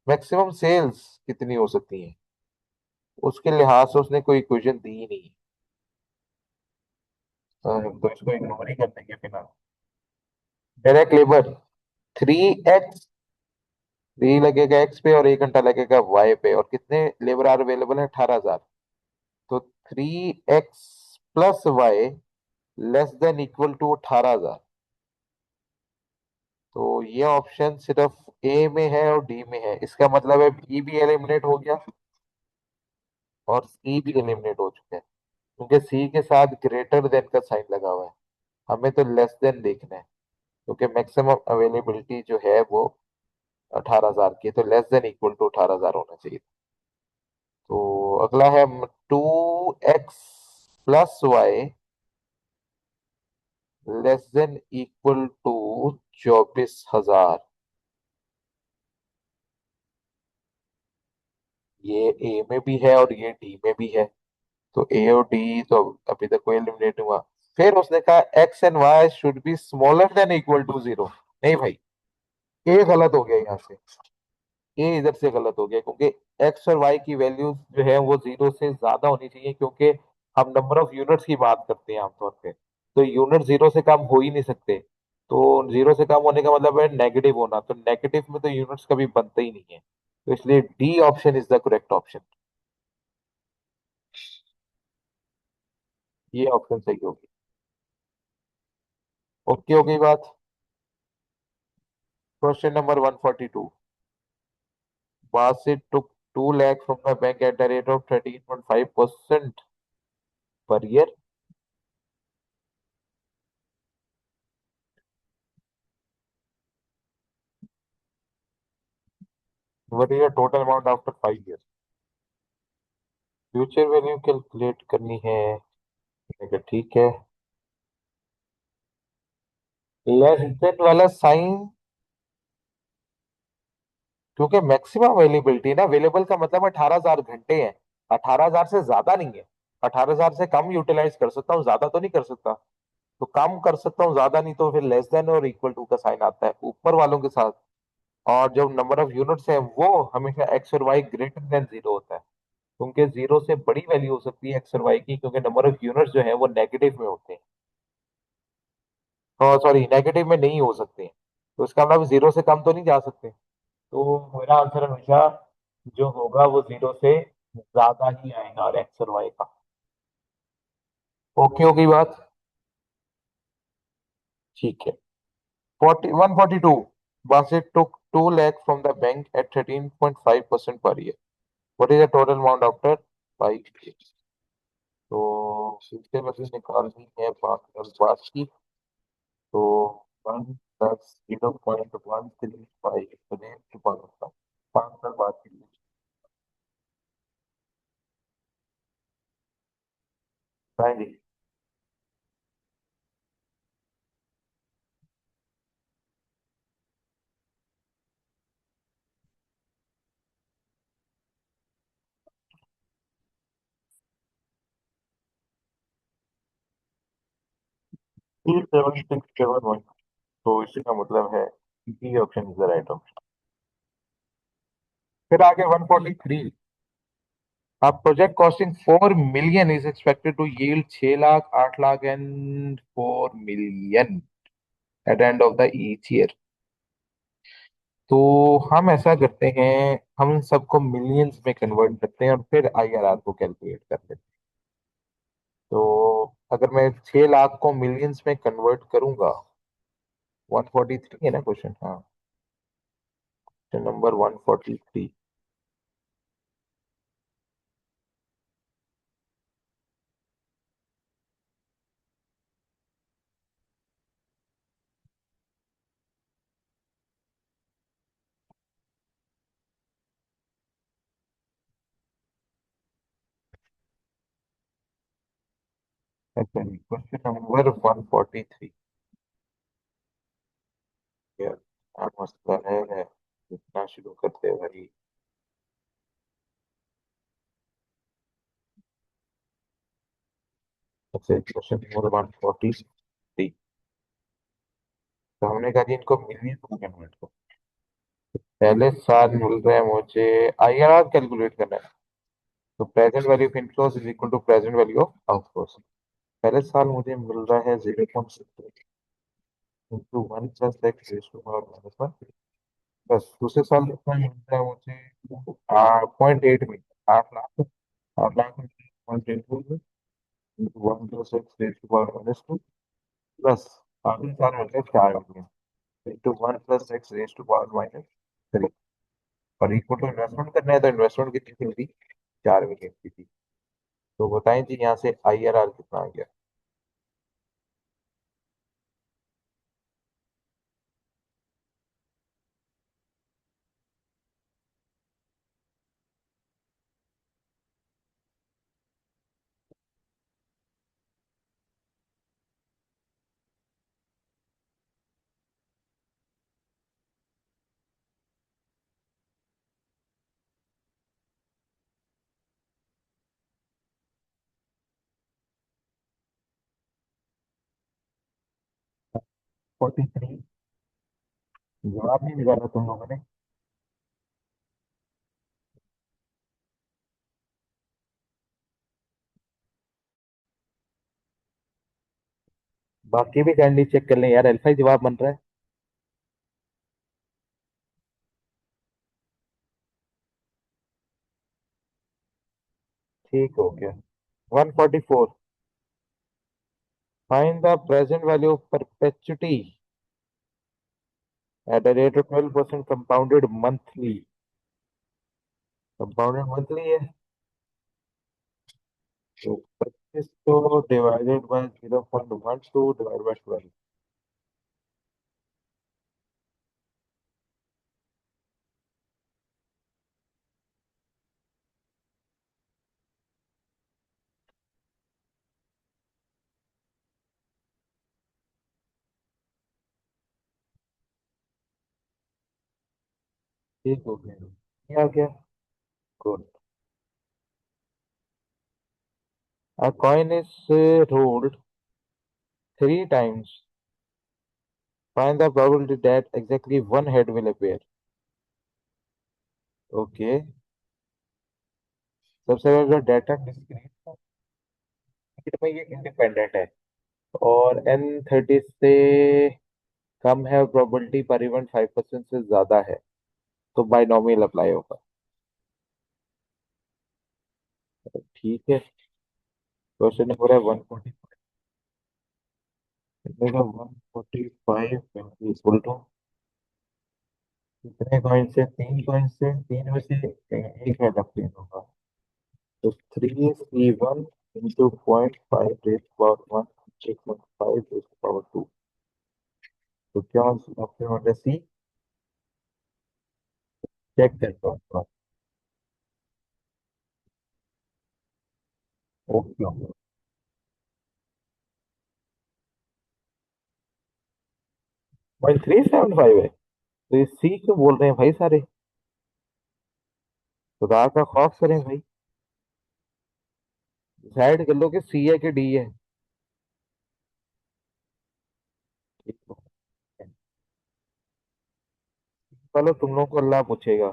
मैक्सिमम सेल्स कितनी हो सकती हैं, उसके लिहाज से उसने कोई इक्वेशन दी ही नहीं। तो इसको इग्नोर ही कर देंगे फिलहाल। डायरेक्ट लेबर 3x, 3 लगेगा x पे और 1 घंटा लगेगा y पे, और कितने लेबर आर अवेलेबल है? 18,000। तो 3x plus y less than equal to 18,000। तो ये ऑप्शन सिर्फ ए में है और डी में है। इसका मतलब है बी भी एलिमिनेट हो गया और सी भी एलिमिनेट हो चुका है, क्योंकि सी के साथ ग्रेटर देन का साइन लगा हुआ है। हमें तो लेस देन देखना है, क्योंकि मैक्सिमम अवेलेबिलिटी जो है वो 18,000 की है, तो लेस देन इक्वल टू 18,000 होना चाहिए। तो अगला है 2x plus y less than equal to 24,000। ये ए में भी है और ये डी में भी है। तो ए और डी तो अभी तक कोई एलिमिनेट हुआ। फिर उसने कहा x and y should be smaller than equal to 0। नहीं भाई, ए गलत हो गया यहाँ से। ये इधर से गलत हो गया, क्योंकि एक्स और वाई की वैल्यूज जो है वो जीरो से ज्यादा होनी चाहिए, क्योंकि हम नंबर ऑफ यूनिट्स की बात करते हैं आमतौर पे। तो यूनिट जीरो से कम हो ही नहीं सकते। तो जीरो से कम होने का मतलब है नेगेटिव होना, तो नेगेटिव में तो यूनिट्स कभी बनते ही नहीं है। तो इसलिए D option is the correct option. ये ऑप्शन सही होगी। ओके हो गई बात। Question number 142। Basit took 2 lakh from the bank at the rate of 13.5% per year. What is the total amount after 5 years? Future value calculate करनी है। मैंने कहा ठीक है। लेस देन वाला साइन, क्योंकि मैक्सिमम अवेलेबिलिटी ना, अवेलेबल का मतलब 18,000 घंटे हैं। 18,000 से ज्यादा नहीं है। 18,000 से कम यूटिलाइज कर सकता हूँ, ज्यादा तो नहीं कर सकता। तो कम कर सकता हूँ, ज्यादा नहीं, तो फिर लेस देन और इक्वल टू का साइन आता है ऊपर वालों के साथ। और जो नंबर ऑफ यूनिट्स है वो हमेशा एक्स और वाई ग्रेटर देन जीरो होता है। क्योंकि जीरो से बड़ी वैल्यू हो सकती है एक्स और वाई की, क्योंकि नंबर ऑफ यूनिट्स जो है वो नेगेटिव में होते हैं। और सॉरी, नेगेटिव में नहीं हो सकते। तो इसका मतलब जीरो से कम तो नहीं जा सकते। तो मेरा आंसर हमेशा जो होगा वो जीरो से ज्यादा ही आएगा, और एक्स और वाई का। ओके हो गई बात। ठीक है। 142। Basit took 2 lakh from the bank at 13.5% per year. What is the total amount after 5 years? तो इससे वैसे निकालनी है बात की। तो 1+0.135 तो 5 साल बाद की। जी। 37671। तो इसी का मतलब है B option is the right option. फिर आगे 143। अब project costing 4 million is expected to yield 6 lakh, 8 lakh and 4 million at end of the each year. तो हम ऐसा करते हैं, हम इन सबको मिलियंस में कन्वर्ट करते हैं और फिर आईआरआर को कैलकुलेट करते हैं। तो अगर मैं 6 लाख को मिलियंस में कन्वर्ट करूंगा, 143 है ना क्वेश्चन, हाँ। Question number 143। अच्छा जी, क्वेश्चन नंबर 143। यार क्या मसला है, इतना शुरू करते हैं भाई। अच्छा, क्वेश्चन नंबर 143। तो हमने कहा जी इनको मिलियन में कन्वर्ट करो। पहले साल मिल रहा है मुझे, आईआरआर कैलकुलेट करना है। तो present value of inflows is equal to present value of outflows. पहले साल मुझे मिल रहा है 0.6 into 1+x raise to power -1। बस दूसरे साल कितना मिल रहा है मुझे, 0.8 में 8 लाख। 8 लाख में 0.8 into 1+x raise to power -2 plus आखिरी साल मिल रहा है 4 million into 1+x raise to power -3। और इक्वल टू इन्वेस्टमेंट करना है, तो इन्वेस्टमेंट कितनी थी? 4 मिलियन की थी। तो बताएं जी यहाँ से आईआरआर कितना आ गया? 43। जवाब नहीं निकाला तुम लोगों ने। बाकी भी काइंडली चेक कर लें यार, अल्फा ही जवाब बन रहा है। ठीक हो गया। 144। Find the present value of perpetuity eight the rate of 12% compounded monthly. Compounded monthly है, तो 2500 डिवाइडेड बाय 0.12 डिवाइड बाय 12। ठीक हो गया, ये आ गया। Good. A coin is rolled 3 times. Find the probability that exactly one head will appear. Okay. सबसे पहले जो डाटा डिस्क्रीट में ये इंडिपेंडेंट है, और N30 से कम है, प्रोबेबिलिटी पर इवन 5% से ज्यादा है, तो बाइनोमियल अप्लाई होगा। ठीक है। क्वेश्चन नंबर है 145। 145 इक्वल टू कितने कॉइन से? 3 कॉइन से, तीन में से एक हेड अपीयर होगा, तो 3C1 into 0.5 raise power 1, 6.5 raise power 2। तो क्या ऑप्शन होता है? सी। चेक करता हूँ थोड़ा। ओके। 0.375 है, तो ये सी क्यों बोल रहे हैं भाई सारे? खुदा का खौफ करें भाई। डिसाइड कर लो कि सी है कि डी है। चलो तुम लोग को अल्लाह पूछेगा।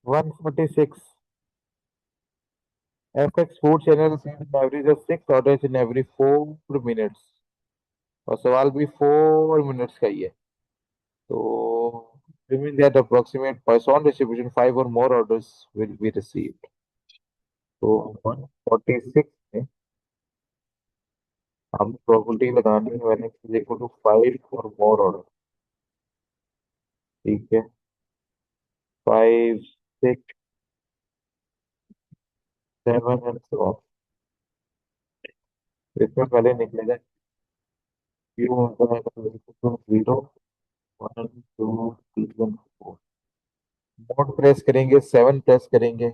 146। FX food channel average of 6 orders in every 4 minutes, और सवाल भी 4 मिनट्स का ही है। So, assuming that approximate Poisson distribution, 5 or more orders will be received. तो 146 में हम प्रोबेबिलिटी लगानी है, मैंने इक्वल टू 5 और मोर ऑर्डर। ठीक है। 5, 6, 7 एंड 7। इसमें पहले निकलेगा क्यू होता है, 0, 1, 2, 3, 4। मोड प्रेस करेंगे, 7 प्रेस करेंगे,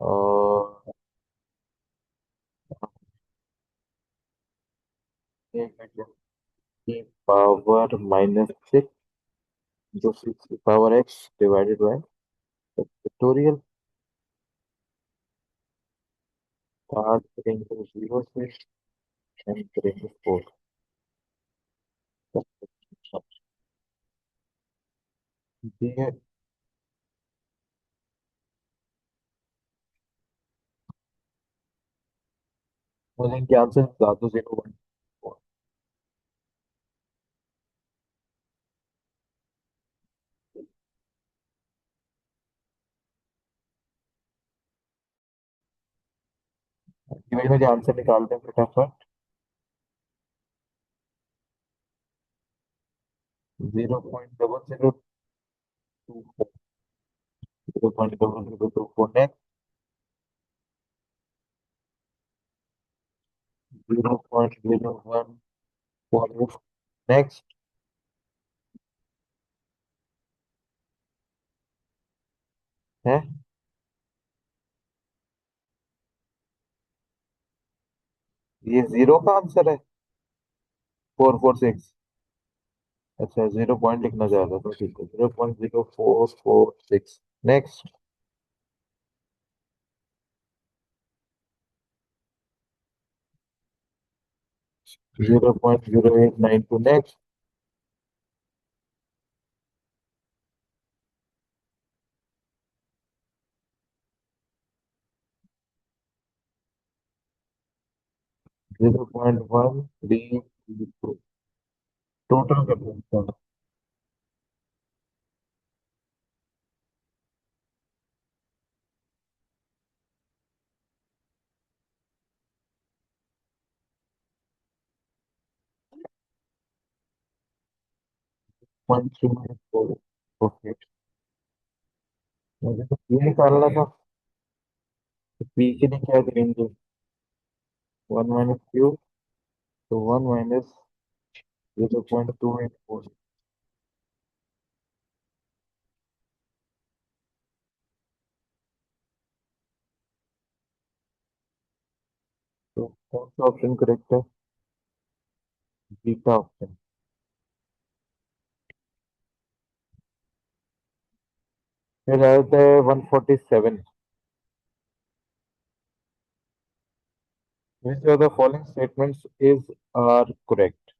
और पावर -6 जो 6 की power x divided by factorial. Start करेंगे 0 से, एंड करेंगे 4। ठीक है। और इनके आंसर बता दो, 0, 1, 4। भाई मुझे आंसर निकालते हैं फटाफट। 0.0024। 0.0024 नेक्स्ट। 0.01 नेक्स्ट। है, ये 0 का आंसर है? 446। अच्छा, 0 पॉइंट लिखना चाहता था, ठीक है, 0.0446 नेक्स्ट। 0.0892 नेक्स्ट। 0.1332 टोटल कर सकते हैं। 0.314। ओके। मुझे तो ये निकालना था। तो पी के लिए क्या करेंगे? 1 - q, तो 1 - 0.284। तो कौन सा ऑप्शन करेक्ट है? Beta option. फिर आता है 147। Which of the following statements is are correct?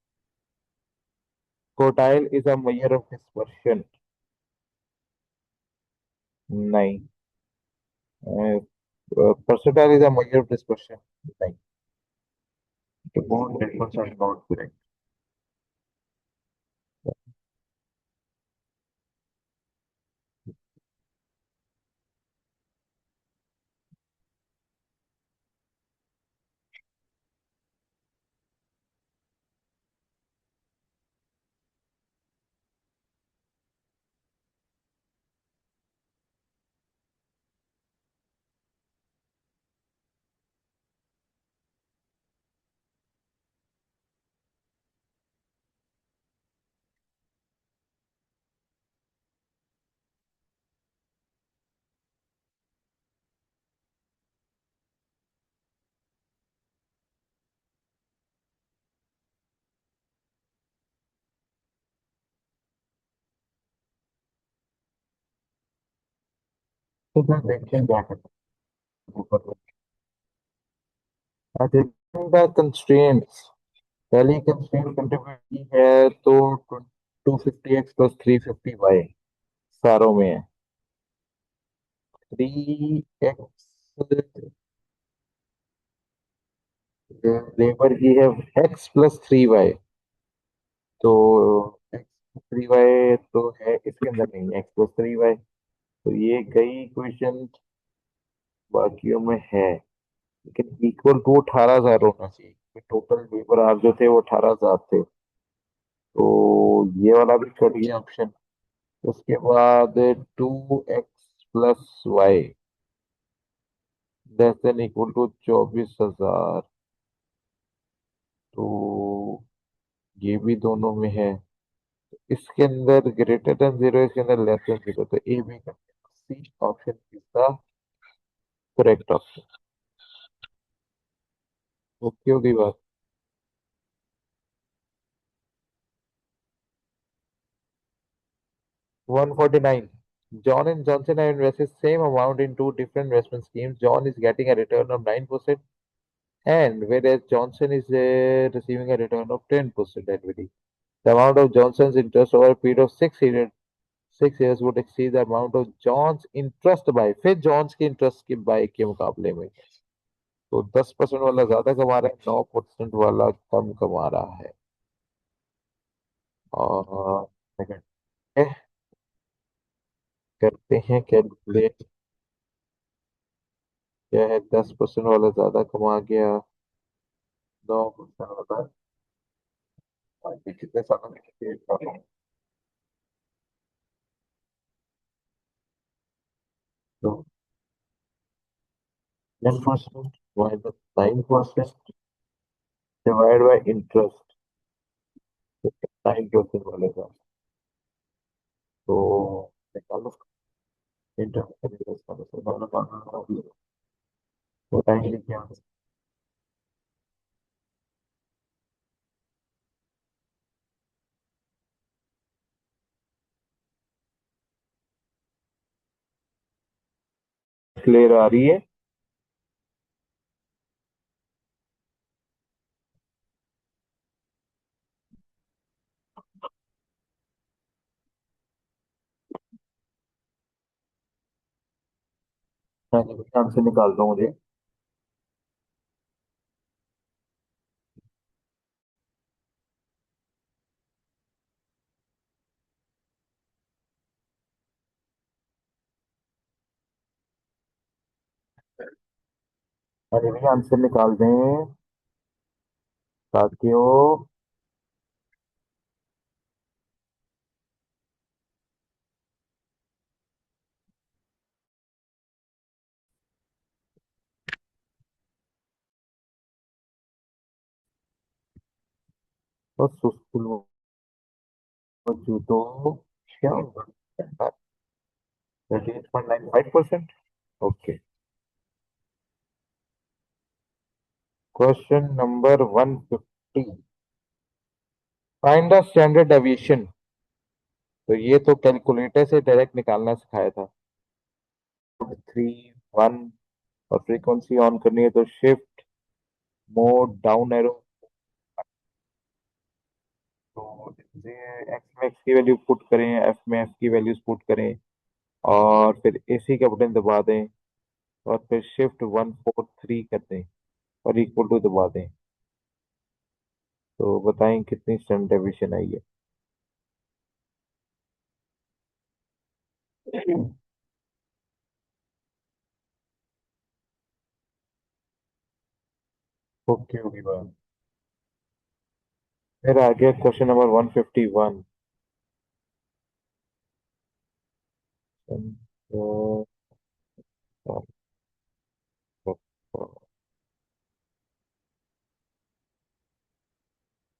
Quartile is a measure of dispersion. नहीं। Percentile is a measure of dispersion. नहीं। तो both statements are not correct. तो मैं देखिए क्या करता हूँ ऊपर। Identifying the constraints। पहली कंस्ट्रेंट कंट्रीब्यूट की है तो 250x प्लस 350y सारों में है। 3x लेबर की है x प्लस 3y। तो एक्स थ्री वाई तो है इसके अंदर नहीं, एक्स प्लस 3y। तो ये गई इक्वेशन। बाकियों में है, लेकिन इक्वल टू 18,000 होना चाहिए। टोटल लेबर आवर जो थे वो 18,000 थे। तो ये वाला भी कट गया ऑप्शन। उसके बाद 2x plus y less than equal to 24,000। तो ये भी दोनों में है। इसके अंदर ग्रेटर देन जीरो, इसके अंदर लेस देन जीरो, तो ए बी का C option is the correct option. Okay हो गई बात। 149। John and Johnson have invested same amount in two different investment schemes. John is getting a return of 9%, and whereas Johnson is receiving a return of 10% annually. The amount of Johnson's interest over a period of 6 years would exceed the amount of John's interest by, फिर John's के interest के by के मुकाबले में। तो 10% वाला ज्यादा कमा रहा है, 9% वाला कम कमा रहा है। और सेकंड करते हैं कैलकुलेट। क्या है? 10% वाला ज्यादा कमा गया, 9% वाला। बाकी कितने सालों में calculate कर रहा हूँ। तो 10% माइनस 9% डिवाइड बाई इंटरेस्ट। 9% वाले का। तो निकालो इंटरेस्ट बताएंगे क्या? क्लियर आ रही है? मैं ध्यान से निकाल दूँ मुझे। अरे भी आंसर निकाल दें ताकि वो बस स्कूल मौजूदों क्या होगा 38.95%। Okay. Question number 150। Find the standard deviation. तो ये तो कैलकुलेटर से डायरेक्ट निकालना सिखाया था। 3 1। और फ्रीक्वेंसी ऑन करनी है तो शिफ्ट मोड डाउन एरो। तो एक्स में एक्स की वैल्यू पुट करें, एफ में एफ की वैल्यूज पुट करें, और फिर एसी का बटन दबा दें, और फिर शिफ्ट 1 4 3 कर दें और इक्वल टू दबा दें। तो बताएं कितनी स्टैंडर्ड डेविएशन आई है। ओके होगी बात। फिर आ गया क्वेश्चन नंबर 151।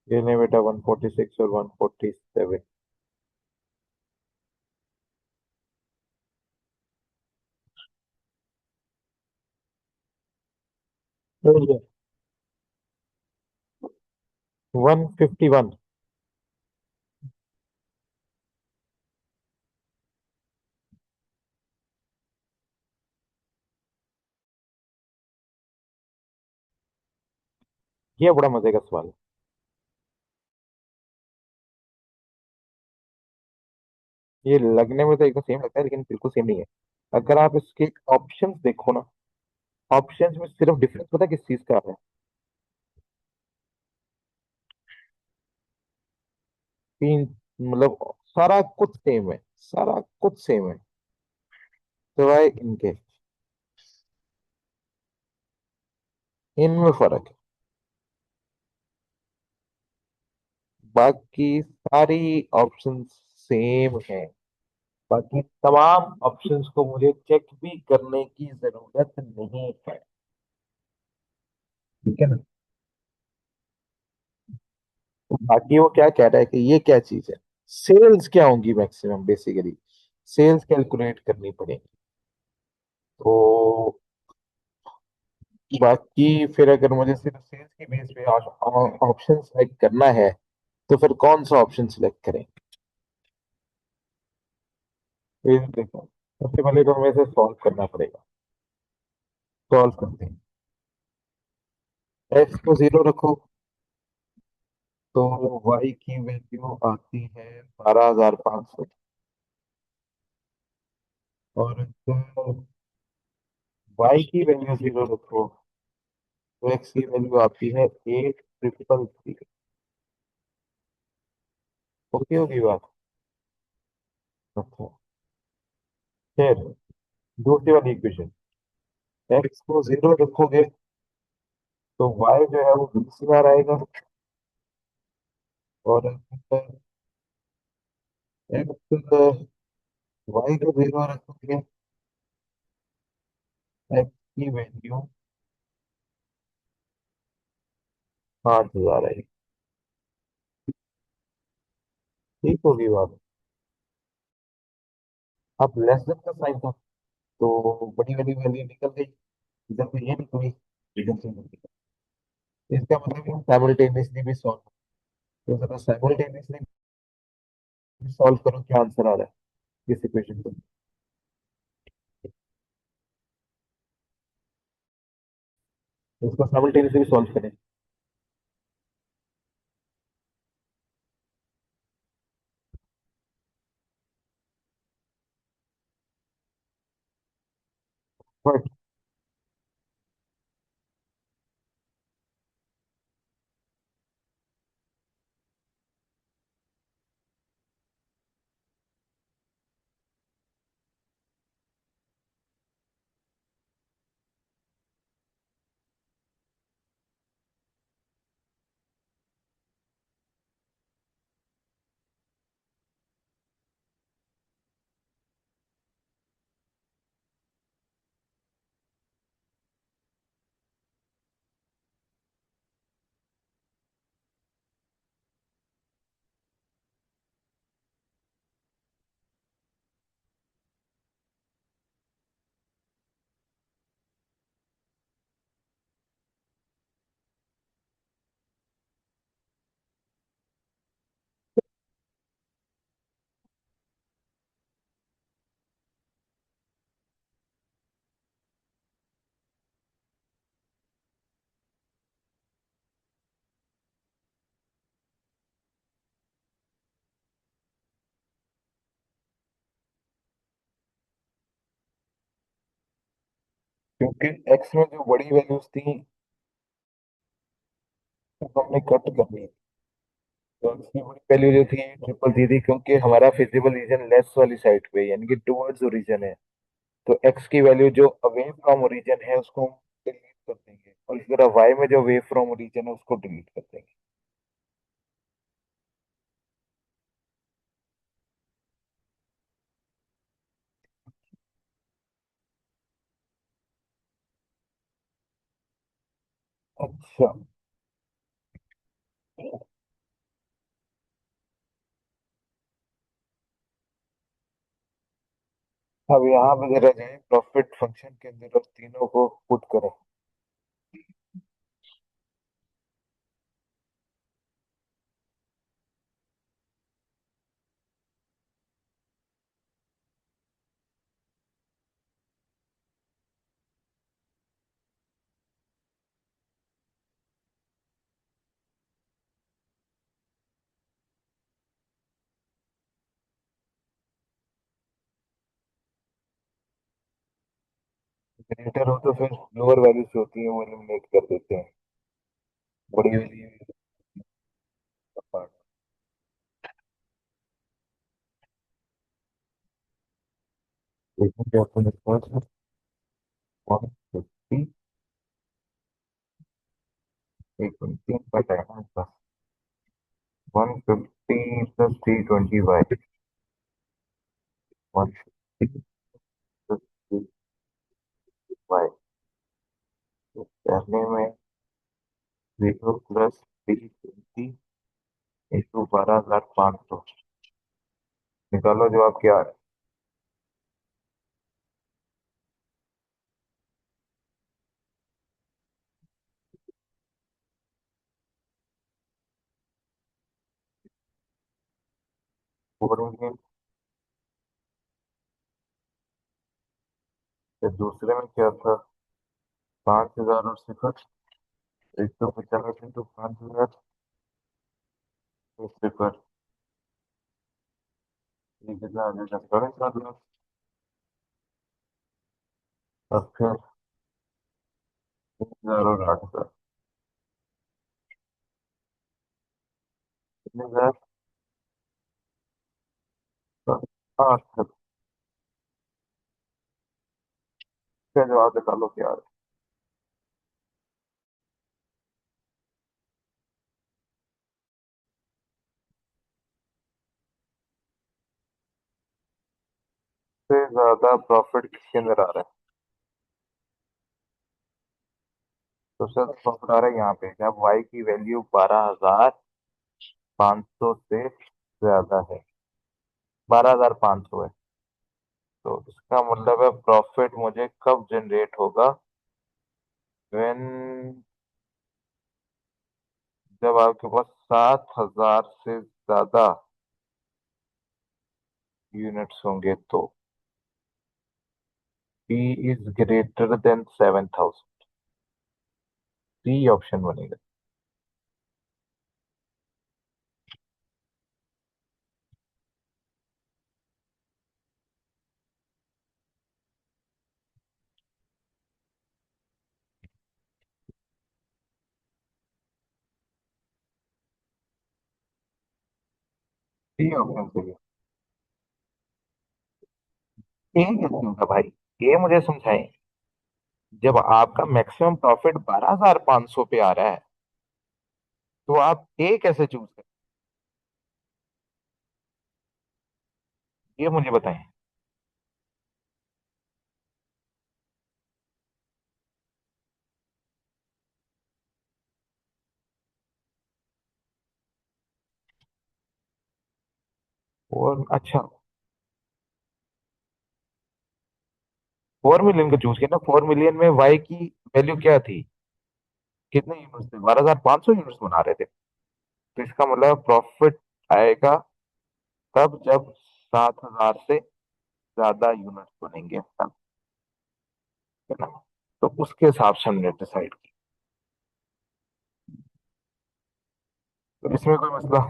ये नहीं बेटा, 146 और 147। 151। ये बड़ा मजे का सवाल है। ये लगने में तो एकदम सेम लगता है लेकिन बिल्कुल सेम नहीं है। अगर आप इसके ऑप्शंस देखो ना, ऑप्शंस में सिर्फ डिफरेंस पता है किस चीज का है। तीन, मतलब सारा कुछ सेम है, सारा कुछ सेम है, सिवाय इनके, इनमें फर्क है। बाकी सारी ऑप्शंस सेम है। बाकी तमाम ऑप्शंस को मुझे चेक भी करने की जरूरत नहीं है। ठीक है ना। तो बाकी वो क्या कह रहा है कि ये क्या चीज है, सेल्स क्या होंगी मैक्सिमम बेसिकली, सेल्स कैलकुलेट करनी पड़ेगी। तो बाकी फिर अगर मुझे सिर्फ सेल्स की बेस पे ऑप्शन सेलेक्ट करना है तो फिर कौन सा ऑप्शन सेलेक्ट करें। फिर देखो, सबसे पहले तो हमें इसे सॉल्व करना पड़ेगा। सॉल्व करते हैं। एक्स को 0 रखो तो वाई की वैल्यू आती है 12,500। और वाई की वैल्यू 0 रखो तो एक्स की वैल्यू आती है 8,333। ओके होगी बात। अच्छा। फिर दूसरी वाली इक्वेशन, एक्स को 0 रखोगे तो वाई जो है वो बीसीआर आएगा। और एक्स, वाई को 0 रखोगे, एक्स की वैल्यू 5,000 आएगी। ठीक होगी बात। अब लेस देन का साइन था तो बड़ी वाली वैल्यू निकल गई, इधर से ये निकली, इधर से ये निकली। इसका मतलब हम साइमल्टेनियसली भी सॉल्व, तो जरा साइमल्टेनियसली सॉल्व करो क्या आंसर आ रहा है इस इक्वेशन को। इसको साइमल्टेनियसली सॉल्व करें। बट क्योंकि एक्स में जो बड़ी वैल्यूज थी वो हमने कट करनी थी। तो इसकी बड़ी वैल्यू जो थी ट्रिपल थी क्योंकि हमारा फिजिबल रीजन लेस वाली साइड पे है, यानी कि टुवर्ड्स ओरिजिन है। तो एक्स की वैल्यू जो अवे फ्रॉम ओरिजिन है उसको हम डिलीट कर देंगे, और इसी तरह वाई में जो अवे फ्रॉम ओरिजिन है उसको डिलीट कर देंगे। अच्छा, अब यहाँ पे जरा जाए प्रॉफिट फंक्शन के अंदर और तीनों को पुट करें। ग्रेटर हो तो फिर लोअर वैल्यूज जो होती है वो एलिमिनेट कर देते हैं, बड़ी वैल्यू पार्ट। देखो अपने पास 150, एक मिनट, तीन पता है ना इसका, 150 प्लस 320 वाई, 150 प्लस 320 वाई, तो पहले में 0 प्लस 320 इंटू 12,500। निकालो जवाब क्या है। Four million. फिर दूसरे में क्या था, 5,000 और सिफर, 150 इंटू 5,000, सिफर, ये कितना आ जाएगा, 7.5 लाख। और फिर 1,000 और 8,000, कितने हजार, 8,000 का जवाब निकालो क्या है। सबसे ज्यादा प्रॉफिट किसके अंदर आ रहा है, सबसे ज्यादा प्रॉफिट आ रहा है यहाँ पे जब वाई की वैल्यू 12,500 से ज्यादा है, 12,500 है। तो इसका मतलब है प्रॉफिट मुझे कब जनरेट होगा, व्हेन, जब आपके पास 7,000 से ज्यादा यूनिट्स होंगे तो P is greater than 7,000। C option बनेगा। सी ऑप्शन सही है। ये कैसे होगा भाई, ये मुझे समझाएं। जब आपका मैक्सिमम प्रॉफिट 12,500 पे आ रहा है तो आप ए कैसे चूज करें, ये मुझे बताएं। और अच्छा, 4 मिलियन का चूज किया ना, 4 मिलियन में वाई की वैल्यू क्या थी, कितने यूनिट्स थे, 12,500 यूनिट्स बना रहे थे। तो इसका मतलब प्रॉफिट आएगा तब जब 7,000 से ज्यादा यूनिट्स बनेंगे तब, है ना। तो उसके हिसाब से हमने डिसाइड किया। तो इसमें कोई मसला,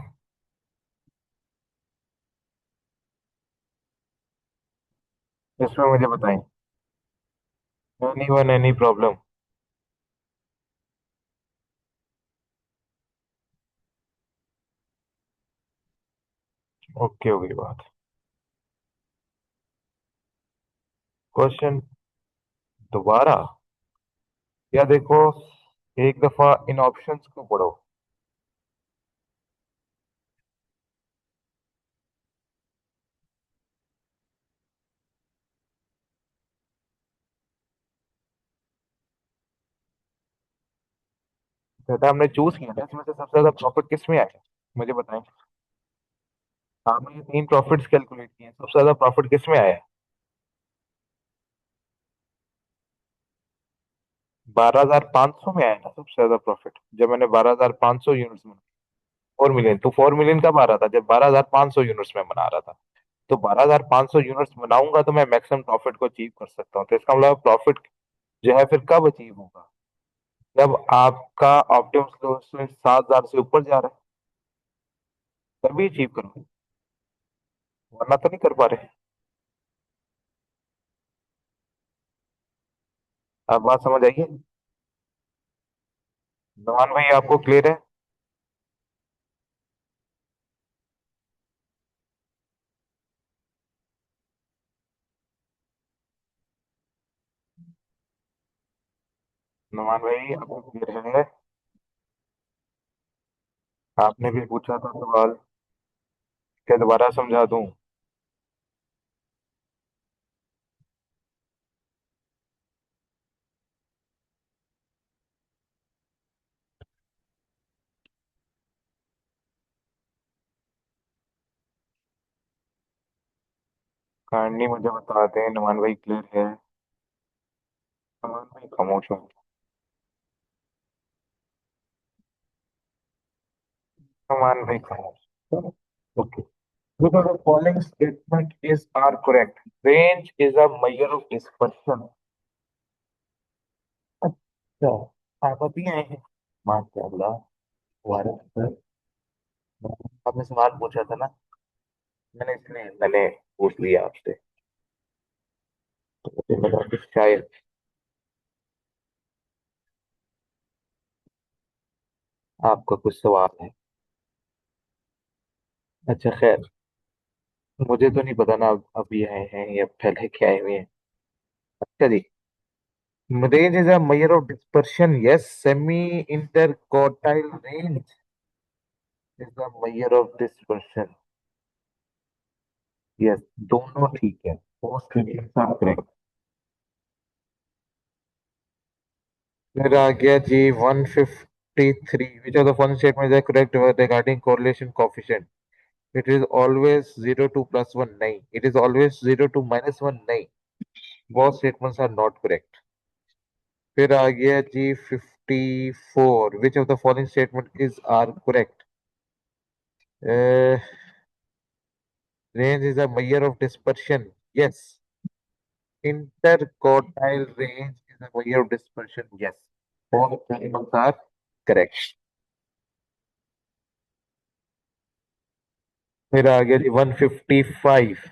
इसमें मुझे बताएं। Anyone any problem. ओके हो गई बात। क्वेश्चन दोबारा। या देखो, एक दफा इन ऑप्शंस को पढ़ो। बेटा हमने चूज किया था, इसमें से सबसे ज्यादा प्रॉफिट किस में आया? मुझे बताएं। आपने ये तीन प्रॉफिट्स कैलकुलेट किए हैं, सबसे ज्यादा प्रॉफिट किस में आया? 12,500 में आया ना सबसे ज्यादा प्रॉफिट, जब मैंने 12,500 यूनिट्स में। 4 मिलियन, तो 4 मिलियन कब आ रहा था? जब 12,500 यूनिट्स में बना रहा था। तो 12,500 यूनिट्स बनाऊंगा तो मैं मैक्सिमम प्रॉफिट को अचीव कर सकता हूँ। तो इसका मतलब प्रॉफिट जो है फिर कब अचीव होगा? जब आपका ऑप्टिमम लॉस 7,000 से ऊपर जा रहा है, तभी अचीव करोगे, वरना तो नहीं कर पा रहे। आप बात समझ आइए। नमान भाई आपको क्लियर है? नमान भाई आपको क्लियर है? आपने भी पूछा था सवाल, क्या दोबारा समझा दूं? काइंडली मुझे बता दें, नमान भाई क्लियर है? नमान भाई खामोश हो। नमान भाई खामोश। Okay. Because the following statement is are correct. Range is a measure of dispersion. अच्छा, आप अभी आए हैं? माशाल्लाह। भारत। आपने सवाल पूछा था ना, मैंने पूछ लिया आपसे। तो मुझे लगा कि शायद आपका कुछ सवाल है। अच्छा खैर, मुझे तो नहीं पता ना अभी आए हैं या पहले के आए हुए हैं। अच्छा जी। Range is a measure of dispersion. Yes, semi-interquartile range is the measure of dispersion. Yes, दोनों ठीक है। Both statements are correct. फिर आ गया जी 153। Which of the following statements are correct regarding correlation coefficient? It is always 0 to plus 1. नहीं. It is always 0 to minus 1. नहीं. Both statements are not correct. फिर आ गया जी 54। Which of the following statement is are correct? Uh, Range is a measure of dispersion. Yes. Interquartile range is a measure of dispersion. Yes. All statements are correct. फिर आ गया जी 155।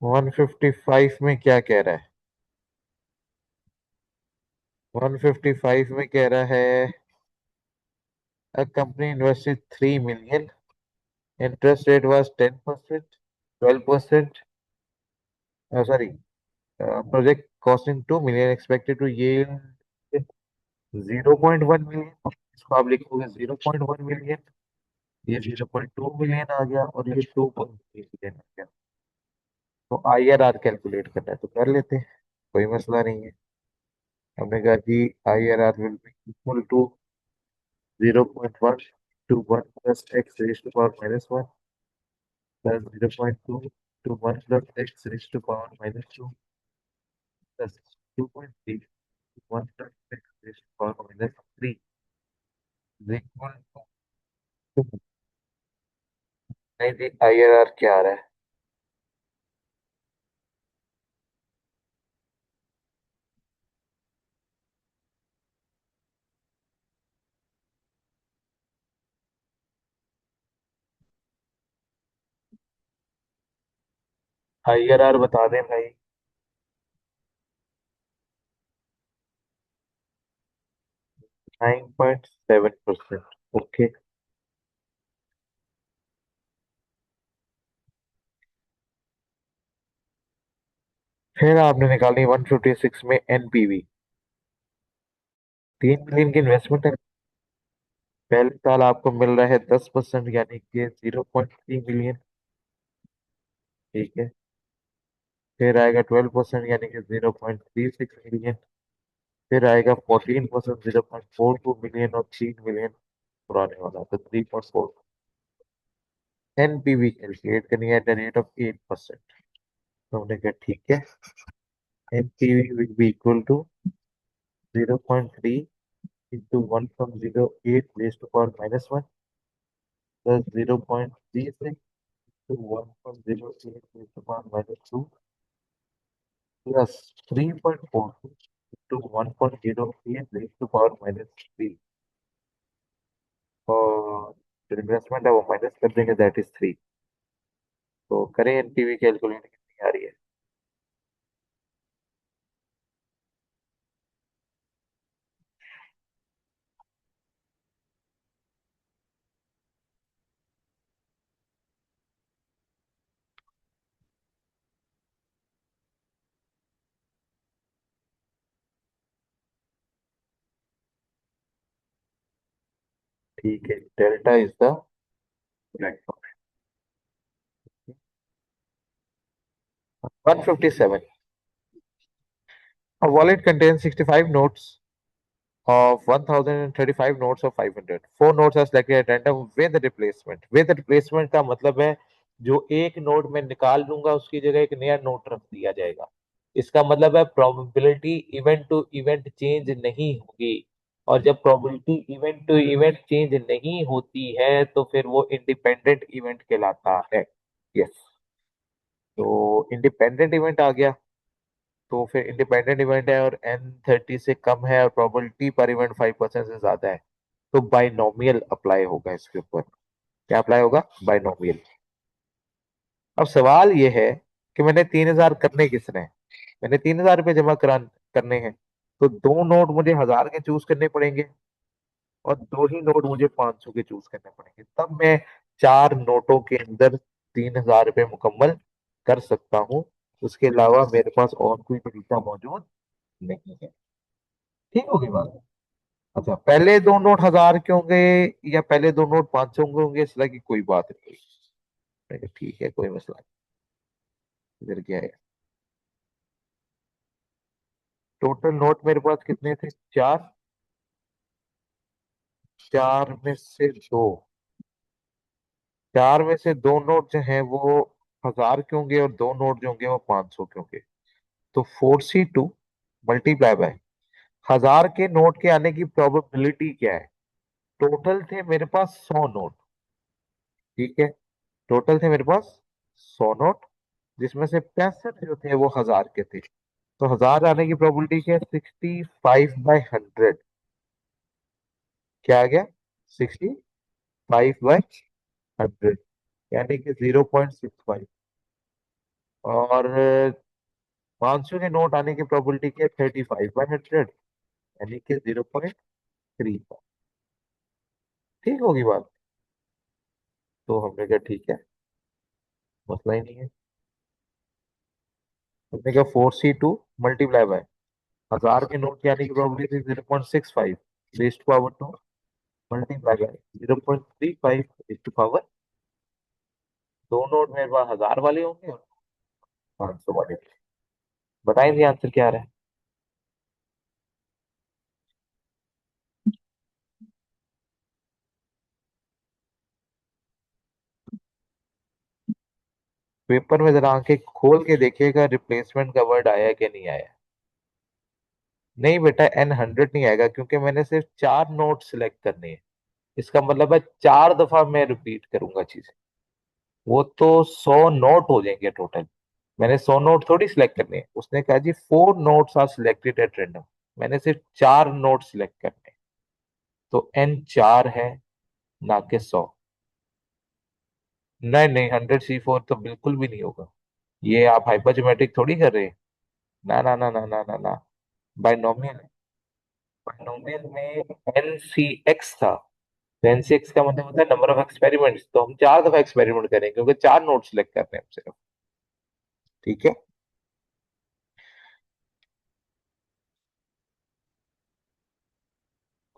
155 में क्या कह रहा है? 155 में कह रहा है, a company invested 3 million, interest rate was 10%, 12%, sorry, project costing 2 million, expected to yield 0.1 million। इसको आप लिखोगे 0.1 मिलियन, ये 0.2 मिलियन आ गया, और ये 2.3 मिलियन आ गया। तो IRR कैलकुलेट करना है तो कर लेते हैं, कोई मसला नहीं है। हमने कहा कि IRR will be equal to 0.1 to 1 plus x raise to power minus 1 plus 0.2 to 1 plus x raise to power minus 2 plus 2.3 to 1 plus x raise to power minus 3 is equal to. नहीं जी, IRR क्या आ रहा है? IRR बता दें भाई। 9.7%। ओके। फिर आपने निकाली 156 में एनपीवी। 3 मिलियन की इन्वेस्टमेंट है। पहले साल आपको मिल रहा है 10%, यानी कि 0.3 मिलियन। ठीक है। फिर आएगा 12%, यानी कि 0.36 मिलियन। फिर आएगा 14%, 0.42 मिलियन, और 3 मिलियन पुराने वाला, तो 3.4। एनपीवी कैलकुलेट करनी है एट द रेट ऑफ 8%। तो हमने कहा ठीक है, NPV will be equal to 0.3 into 1.08 raised to power minus 1 plus 0.36 to 1.08 raised to power minus 2 plus 3.42 to 1.08 raised to power minus 3। और जो इन्वेस्टमेंट है वो माइनस कर देंगे, दैट इज 3। तो करें एनपीवी कैलकुलेट, कितनी आ रही है? ठीक है, delta is the platform. 157। A wallet contains 65 notes of 1035 notes of 500। Four notes are selected at random with replacement। with replacement का मतलब है जो एक नोट में निकाल लूंगा उसकी जगह एक नया नोट रख दिया जाएगा। इसका मतलब है probability event to event change नहीं होगी। और जब probability event to event change नहीं होती है तो फिर वो इंडिपेंडेंट इवेंट कहलाता है। यस। तो इंडिपेंडेंट इवेंट आ गया। तो फिर इंडिपेंडेंट इवेंट है और N30 से कम है और प्रोबेबिलिटी पर इवेंट 5% से ज्यादा है, तो बाइनोमियल अप्लाई होगा इसके ऊपर। क्या अप्लाई होगा? बाइनोमियल। अब सवाल ये है कि मैंने 3,000 करने किसने हैं? मैंने 3,000 रुपये जमा करने हैं। तो दो नोट मुझे 1,000 के चूज करने पड़ेंगे और दो ही नोट मुझे 500 के चूज करने पड़ेंगे, तब मैं चार नोटों के अंदर 3,000 रुपये मुकम्मल कर सकता हूँ। उसके अलावा मेरे पास और कोई तरीका मौजूद नहीं है। ठीक होगी बात? अच्छा, पहले दो नोट 1,000 के होंगे या पहले दो नोट 500 के होंगे, इस तरह की कोई बात नहीं। मैंने कहा, ठीक है, कोई मसला नहीं। इधर क्या है? टोटल नोट मेरे पास कितने थे? चार। चार में से दो चार में से दो नोट जो हैं वो 1,000 के होंगे और दो नोट जो होंगे वो 500 के होंगे। तो 4C2 मल्टीप्लाई बाय 1,000 के नोट के आने की प्रोबेबिलिटी क्या है? टोटल थे मेरे पास 100 नोट। ठीक है। टोटल थे मेरे पास 100 नोट, जिसमें से 65 जो थे वो 1,000 के थे। तो 1,000 आने की प्रोबेबिलिटी क्या है? 65/100। क्या आ गया? 65/100, यानी कि 0.65। और 500 के नोट आने की प्रोबेबिलिटी क्या है? 35/100, यानी कि 0.3। ठीक होगी बात? तो हमने कहा ठीक है, मसला ही नहीं है। हमने कहा 4C2 मल्टीप्लाई बाय 1,000 के नोट के आने की probability 0.65 rest power to multiply by 0.35 rest power. दो नोट मेरे पास 1,000 वाले होंगे और 500 वाले। बताएंगे आंसर क्या आ रहा है? पेपर में जरा आंखें खोल के देखिएगा, रिप्लेसमेंट का वर्ड आया है कि नहीं आया। नहीं बेटा, N100 नहीं आएगा, क्योंकि मैंने सिर्फ चार नोट सिलेक्ट करने हैं। इसका मतलब है चार दफा मैं रिपीट करूंगा चीजें। वो तो 100 नोट हो जाएंगे टोटल। मैंने 100 नोट थोड़ी सिलेक्ट करने हैं। उसने कहा जी 4 notes are selected at random. मैंने सिर्फ चार नोट सिलेक्ट करने हैं। तो N4 है, ना कि 100। नहीं नहीं, 100C4 तो बिल्कुल भी नहीं होगा। ये आप हाइपरजोमेट्रिक थोड़ी कर रहे हैं। ना ना ना ना ना ना ना, बाइनोमियल है। बाइनोमियल में एनसीएक्स था। तो एनसीएक्स का मतलब होता है नंबर ऑफ एक्सपेरिमेंट्स, तो हम 4 दफा एक्सपेरिमेंट करेंगे क्योंकि 4 नोट सिलेक्ट कर रहे हैं हम सिर्फ। ठीक है।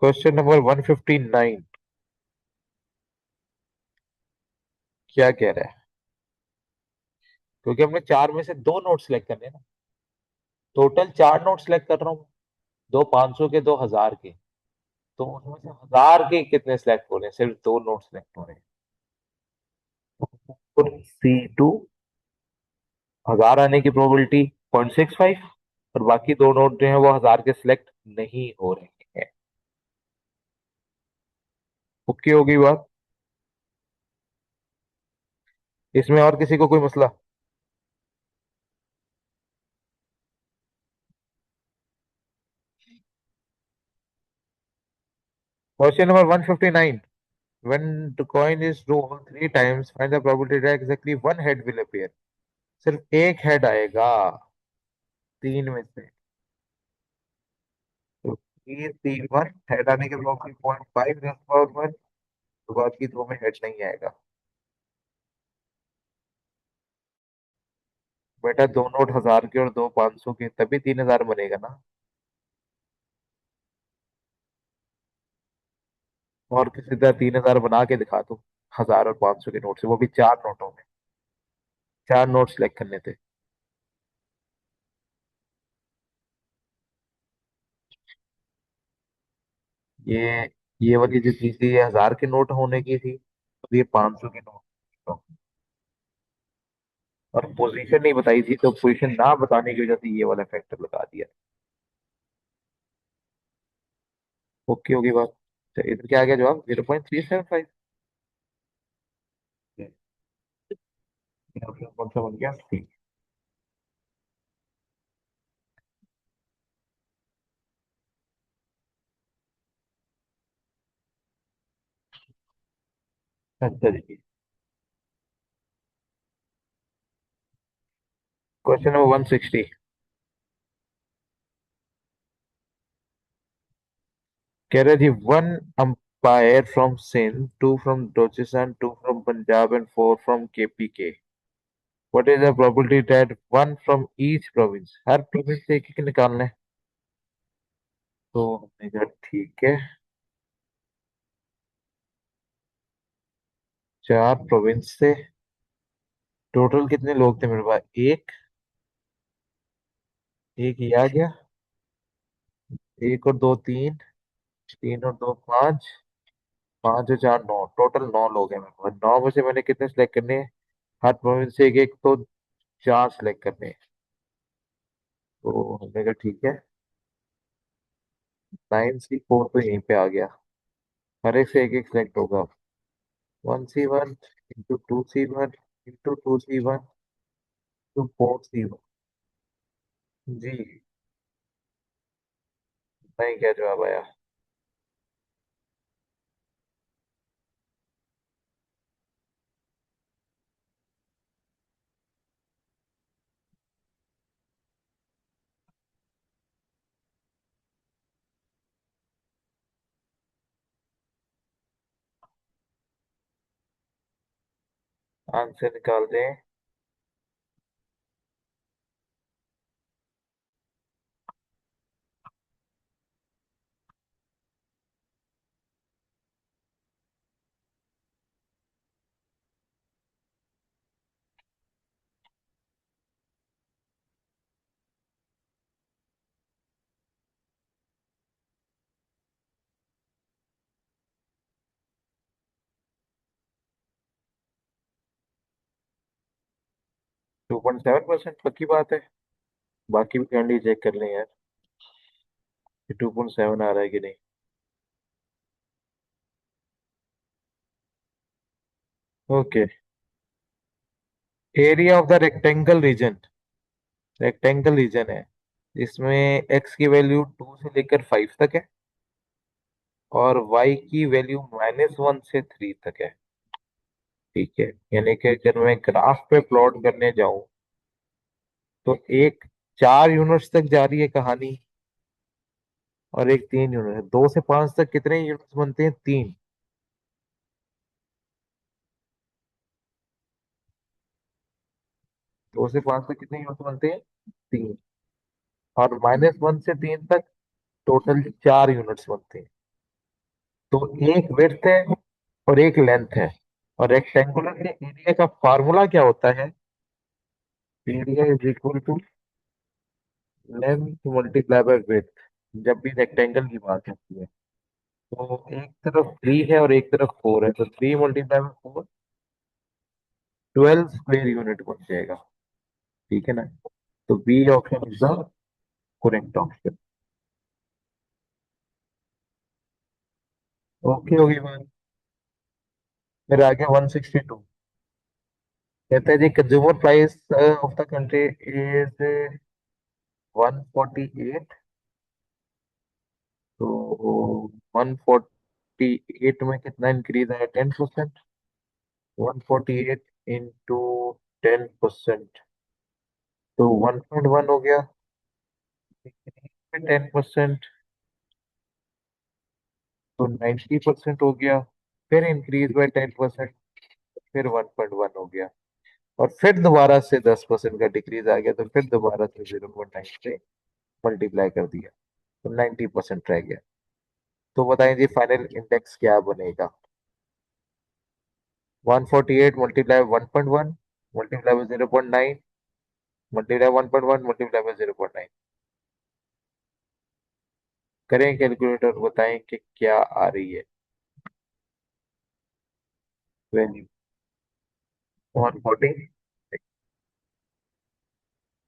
क्वेश्चन नंबर 159 क्या कह रहा है? क्योंकि हमने 4 में से 2 नोट सिलेक्ट करने हैं ना। टोटल 4 नोट सिलेक्ट कर रहा हूँ, 2 500 के, 2 1000 के। तो उसमें से 1000 के कितने सिलेक्ट हो रहे हैं? सिर्फ 2 नोट सिलेक्ट हो रहे हैं। C2 1000 आने की प्रोबेबिलिटी 0.65, और बाकी 2 नोट जो है वो 1000 के सिलेक्ट नहीं हो रहे हैं। ओके होगी बात। इसमें और किसी को कोई मसला? Question number 159, when the coin is rolled 3 times find the probability that exactly one head will appear। सिर्फ एक हेड आएगा 3 में से। तो ये 3 1 हेड आने के प्रोबेबिलिटी 0.5 तो बाकी 2 में हेड नहीं आएगा। बेटा 2 नोट 1000 के और 2 500 के, तभी 3000 बनेगा ना। और किसी तरह 3000 बना के दिखा दो 1000 और 500 के नोट से, वो भी 4 नोटों में। 4 नोट सिलेक्ट करने थे। ये ये वाली जो चीज थी ये 1000 के नोट होने की थी, और ये 500 के नोट। तो, और पोजीशन नहीं बताई थी, तो पोजीशन ना बताने की वजह से ये वाला फैक्टर लगा दिया। ओके होगी बात। तो इधर क्या आ गया जवाब? 0.375। ऑप्शन कौन सा बन गया? ठीक। अच्छा जी। क्वेश्चन नंबर 160 कह रहे जी, one umpire from Sindh, 2 from Balochistan, 2 from Punjab and 4 from KPK. What is the probability that one from each province, हर प्रोविंस से एक एक निकालना है। तो हमने कहा ठीक है। 4 प्रोविंस से टोटल कितने लोग थे मेरे पास? एक ये आ गया। एक और दो 3, 3 और 2 5, 5 और 4 9, टोटल 9 लोग हैं मेरे पास। 9 में से मैंने कितने सिलेक्ट करने हैं? हर प्रोविंस से एक एक, तो 4 सिलेक्ट करने हैं। तो हमने कहा ठीक है। 9C4 तो यहीं पे आ गया। हर एक से एक एक सिलेक्ट होगा। 1C1 into 2C1 into 2C1 to 4C1। जी। नहीं, क्या जवाब आया? आंसर निकाल दें। 2.7% पक्की बात है। बाकी भी कैंडी चेक कर लें यार कि 2.7 आ रहा है कि नहीं। Okay. Area of the rectangle region, rectangle region है जिसमें एक्स की वैल्यू 2 से लेकर 5 तक है, और वाई की वैल्यू -1 से 3 तक है। ठीक है। यानी कि अगर मैं ग्राफ पे प्लॉट करने जाऊं, तो एक 4 यूनिट्स तक जा रही है कहानी, और एक 3 यूनिट है। 2 से 5 तक कितने यूनिट्स बनते हैं? 3। 2 से 5 तक कितने यूनिट्स बनते हैं? 3। और -1 से 3 तक टोटल 4 यूनिट्स बनते हैं। तो एक विड्थ है और एक लेंथ है। और रेक्टेंगुलर के एरिया का फार्मूला क्या होता है? Area is equal to length multiply by width, जब भी रेक्टेंगल की बात होती है। तो एक तरफ 3 है और एक तरफ 4 है, तो 3 × 4, 12 स्क्वायर यूनिट बन जाएगा। ठीक है ना? तो B option is the correct option. Okay, होगी बात। फिर आ गया 162। कहता है जी consumer price of the country is 148। तो 148 में कितना इंक्रीज आया? 10%। 148 इंटू 10%, तो 1.1 हो गया। 10%, तो 90% हो गया। फिर इंक्रीज बाय 10%, फिर 1.1 हो गया। और फिर दोबारा से 10% का डिक्रीज आ गया, तो फिर दोबारा से 0.9 से मल्टीप्लाई कर दिया, तो 90% रह गया। तो बताएं जी फाइनल इंडेक्स क्या बनेगा? 148 multiply 1.1 multiply by 0.9 multiply 1.1 multiply by 0.9। करें कैलकुलेटर, बताएं कि क्या आ रही है वैल्यू। 140।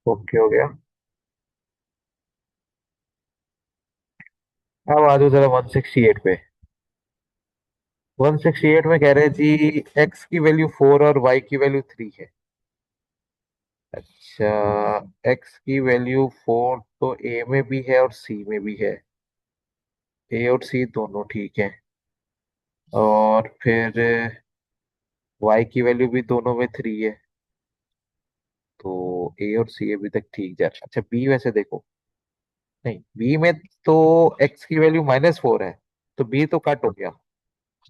ओके, हो गया। अब आ जाओ जरा 168 पे। 168 में कह रहे हैं जी एक्स की वैल्यू 4 और वाई की वैल्यू 3 है। अच्छा, एक्स की वैल्यू 4 तो ए में भी है और सी में भी है। ए और सी दोनों ठीक है। और फिर वाई की वैल्यू भी दोनों में 3 है। तो ए और सी अभी तक ठीक जा रहा है। अच्छा, बी वैसे देखो। नहीं, बी में तो एक्स की वैल्यू -4 है, तो बी तो कट हो गया।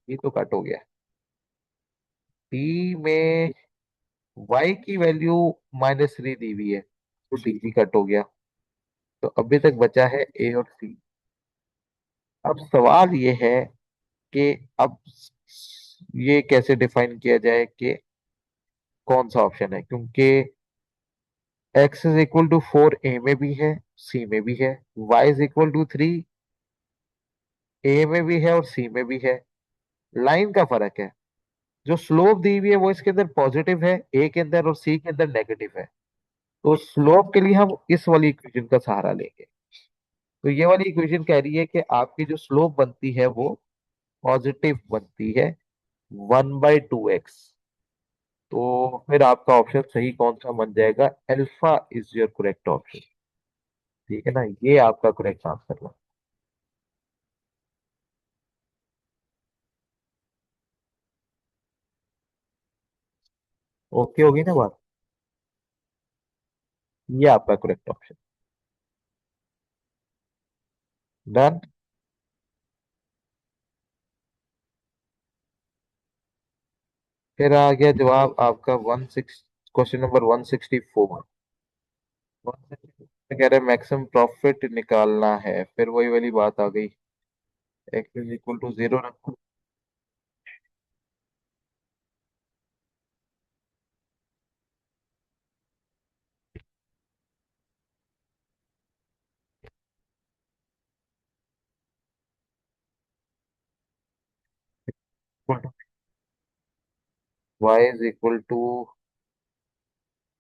बी तो कट हो गया। डी में वाई की वैल्यू -3 दी हुई है, तो डी भी कट हो गया। तो अभी तक बचा है ए और सी। अब सवाल ये है कि अब ये कैसे डिफाइन किया जाए कि कौन सा ऑप्शन है, क्योंकि एक्स इज इक्वल टू 4 ए में भी है, सी में भी है। वाई इज इक्वल टू 3 ए में भी है और सी में भी है। लाइन का फर्क है। जो स्लोप दी हुई है वो इसके अंदर पॉजिटिव है ए के अंदर, और सी के अंदर नेगेटिव है। तो स्लोप के लिए हम इस वाली इक्वेशन का सहारा लेंगे। तो ये वाली इक्वेशन कह रही है कि आपकी जो स्लोप बनती है वो पॉजिटिव बनती है 1/2x। तो फिर आपका ऑप्शन सही कौन सा बन जाएगा? Alpha is your correct option. ठीक है ना? ये आपका करेक्ट आंसर है। ओके, होगी ना बात? ये आपका करेक्ट ऑप्शन। डन। फिर आ गया जवाब आपका 16 क्वेश्चन नंबर 164। 164 कह रहे हैं मैक्सिमम प्रॉफिट निकालना है, फिर वही वाली बात आ गई। एक्स इज इक्वल टू 0 रखो। Y is equal to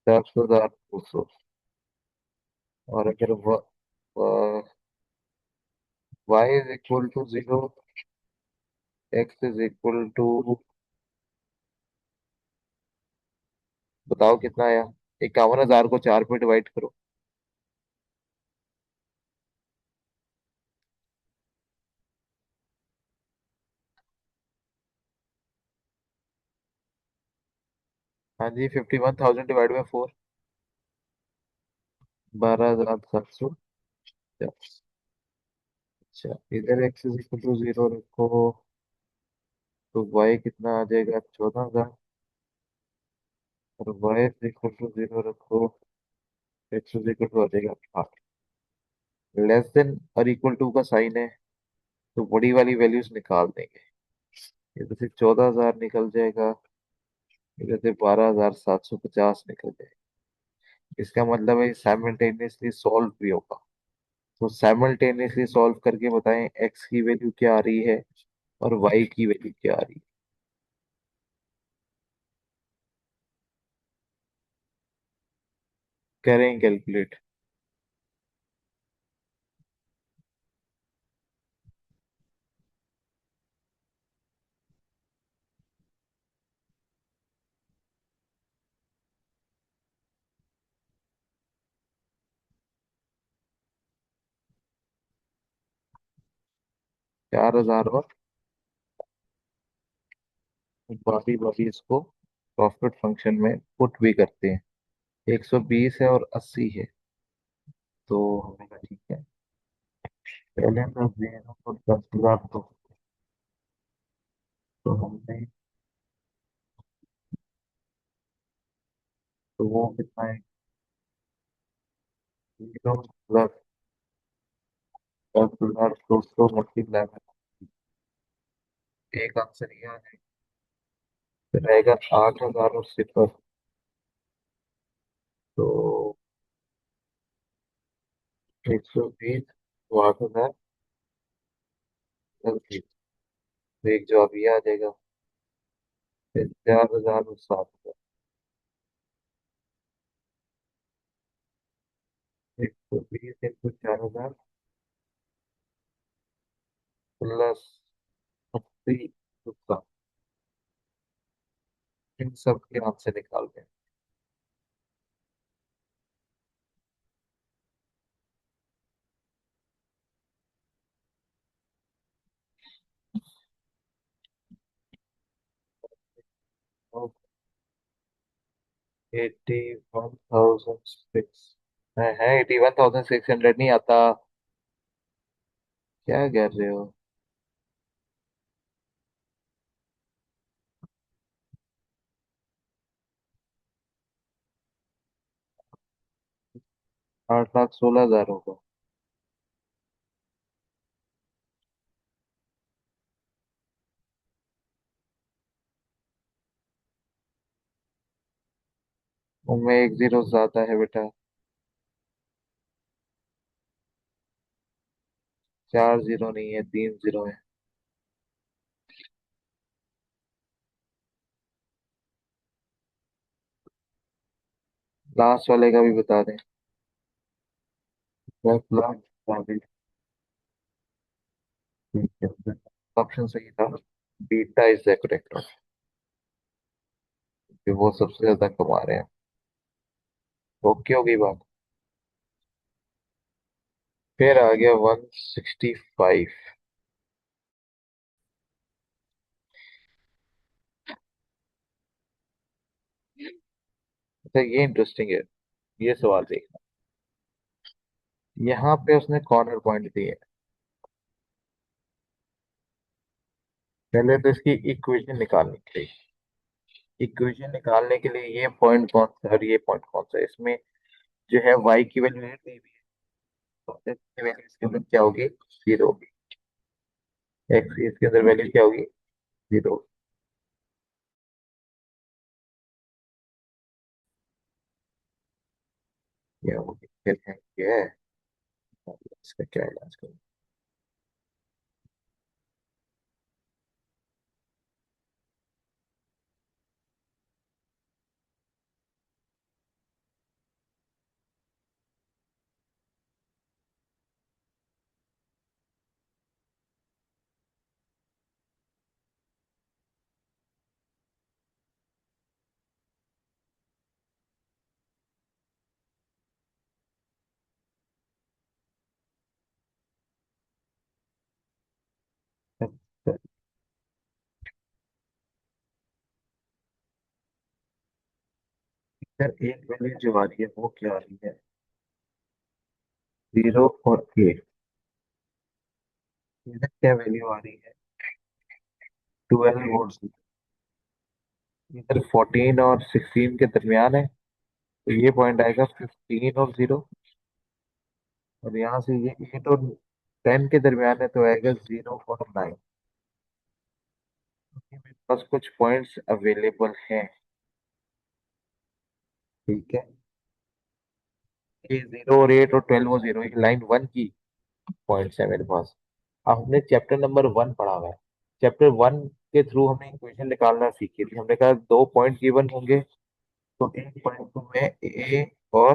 10,200। और अगर y is equal to 0, x is equal to, बताओ कितना आया? 51,000 को 4 पे डिवाइड करो। हाँ जी, 51,000 डिवाइड बाई 4। 12,750। अच्छा, इधर एक्स इज इक्वल टू 0 रखो तो वाई कितना आ जाएगा, 14,000। और वाई इज इक्वल टू 0 रखो, एक्स इज इक्वल टू आ जाएगा 8। लेस देन और इक्वल टू का साइन है, तो बड़ी वाली वैल्यूज निकाल देंगे। इधर से 14,000 निकल जाएगा, इधर से 12,750 निकल जाएगा। इसका मतलब है साइमल्टेनियसली सॉल्व भी होगा। तो साइमल्टेनियसली सॉल्व करके बताएं एक्स की वैल्यू क्या आ रही है और वाई की वैल्यू क्या आ रही है। करें कैलकुलेट। 4,000 और बाकी बाकी इसको प्रॉफिट फंक्शन में पुट भी करते हैं। 120 है और 80 है, तो हमने कहा ठीक है, पहले हम 0 और 10,000 तो हमने, तो वो कितना है, 0 + 10,000 तो मल्टीप्लाई में एक आंसर ये आ जाएगा, फिर रहेगा 8,000 और सिफर। तो 120 तो 8,000 और 20, तो एक जवाब ये आ जाएगा, फिर 4,000 और 7,000। 120 × 4,000 प्लस 80 तो 7। इन सब के आंसर निकाल दें। तो 81,600 है 81,600 नहीं आता। क्या कर रहे हो? 8,16,000 होगा। उनमें एक जीरो ज्यादा है बेटा। 4 जीरो नहीं है, 3 जीरो है। लास्ट वाले का भी बता दें। 10,40,000। ठीक है, ऑप्शन सही था। Beta is the correct option, कि वो सबसे ज्यादा कमा रहे हैं। ओके, हो गई बात। फिर आ गया 165। अच्छा, ये इंटरेस्टिंग है। ये सवाल देखना, यहाँ पे उसने कॉर्नर पॉइंट दिए। पहले तो इसकी इक्वेशन निकालनी चाहिए। इक्वेशन निकालने के लिए ये पॉइंट कौन सा है और ये पॉइंट कौन सा है, इसमें जो है y की वैल्यू दी हुई है, तो x की वैल्यू इसके अंदर क्या होगी, 0 होगी। x इसके अंदर वैल्यू क्या होगी, 0। क्या होगी, फिर है क्या है, इसका क्या इलाज करूँ। अच्छा, इधर एक वैल्यू जो आ रही है वो क्या आ रही है, 0 और 1। इधर क्या वैल्यू आ रही है? 12 वोल्ट। इधर 14 और 16 के दरमियान है, तो ये पॉइंट आएगा 15 और 0। और यहाँ से ये 8 और 10 के दरमियान है, तो आएगा 0 और 9। मेरे पास कुछ पॉइंट्स अवेलेबल हैं। ठीक है, ये 0 और 8 और 12 और 0, ये लाइन वन की पॉइंट्स है मेरे पास। अब हमने चैप्टर नंबर 1 पढ़ा हुआ है। चैप्टर 1 के थ्रू हमने इक्वेशन निकालना सीखी थी। हमने कहा दो पॉइंट गिवन होंगे, तो एक पॉइंट को मैं ए और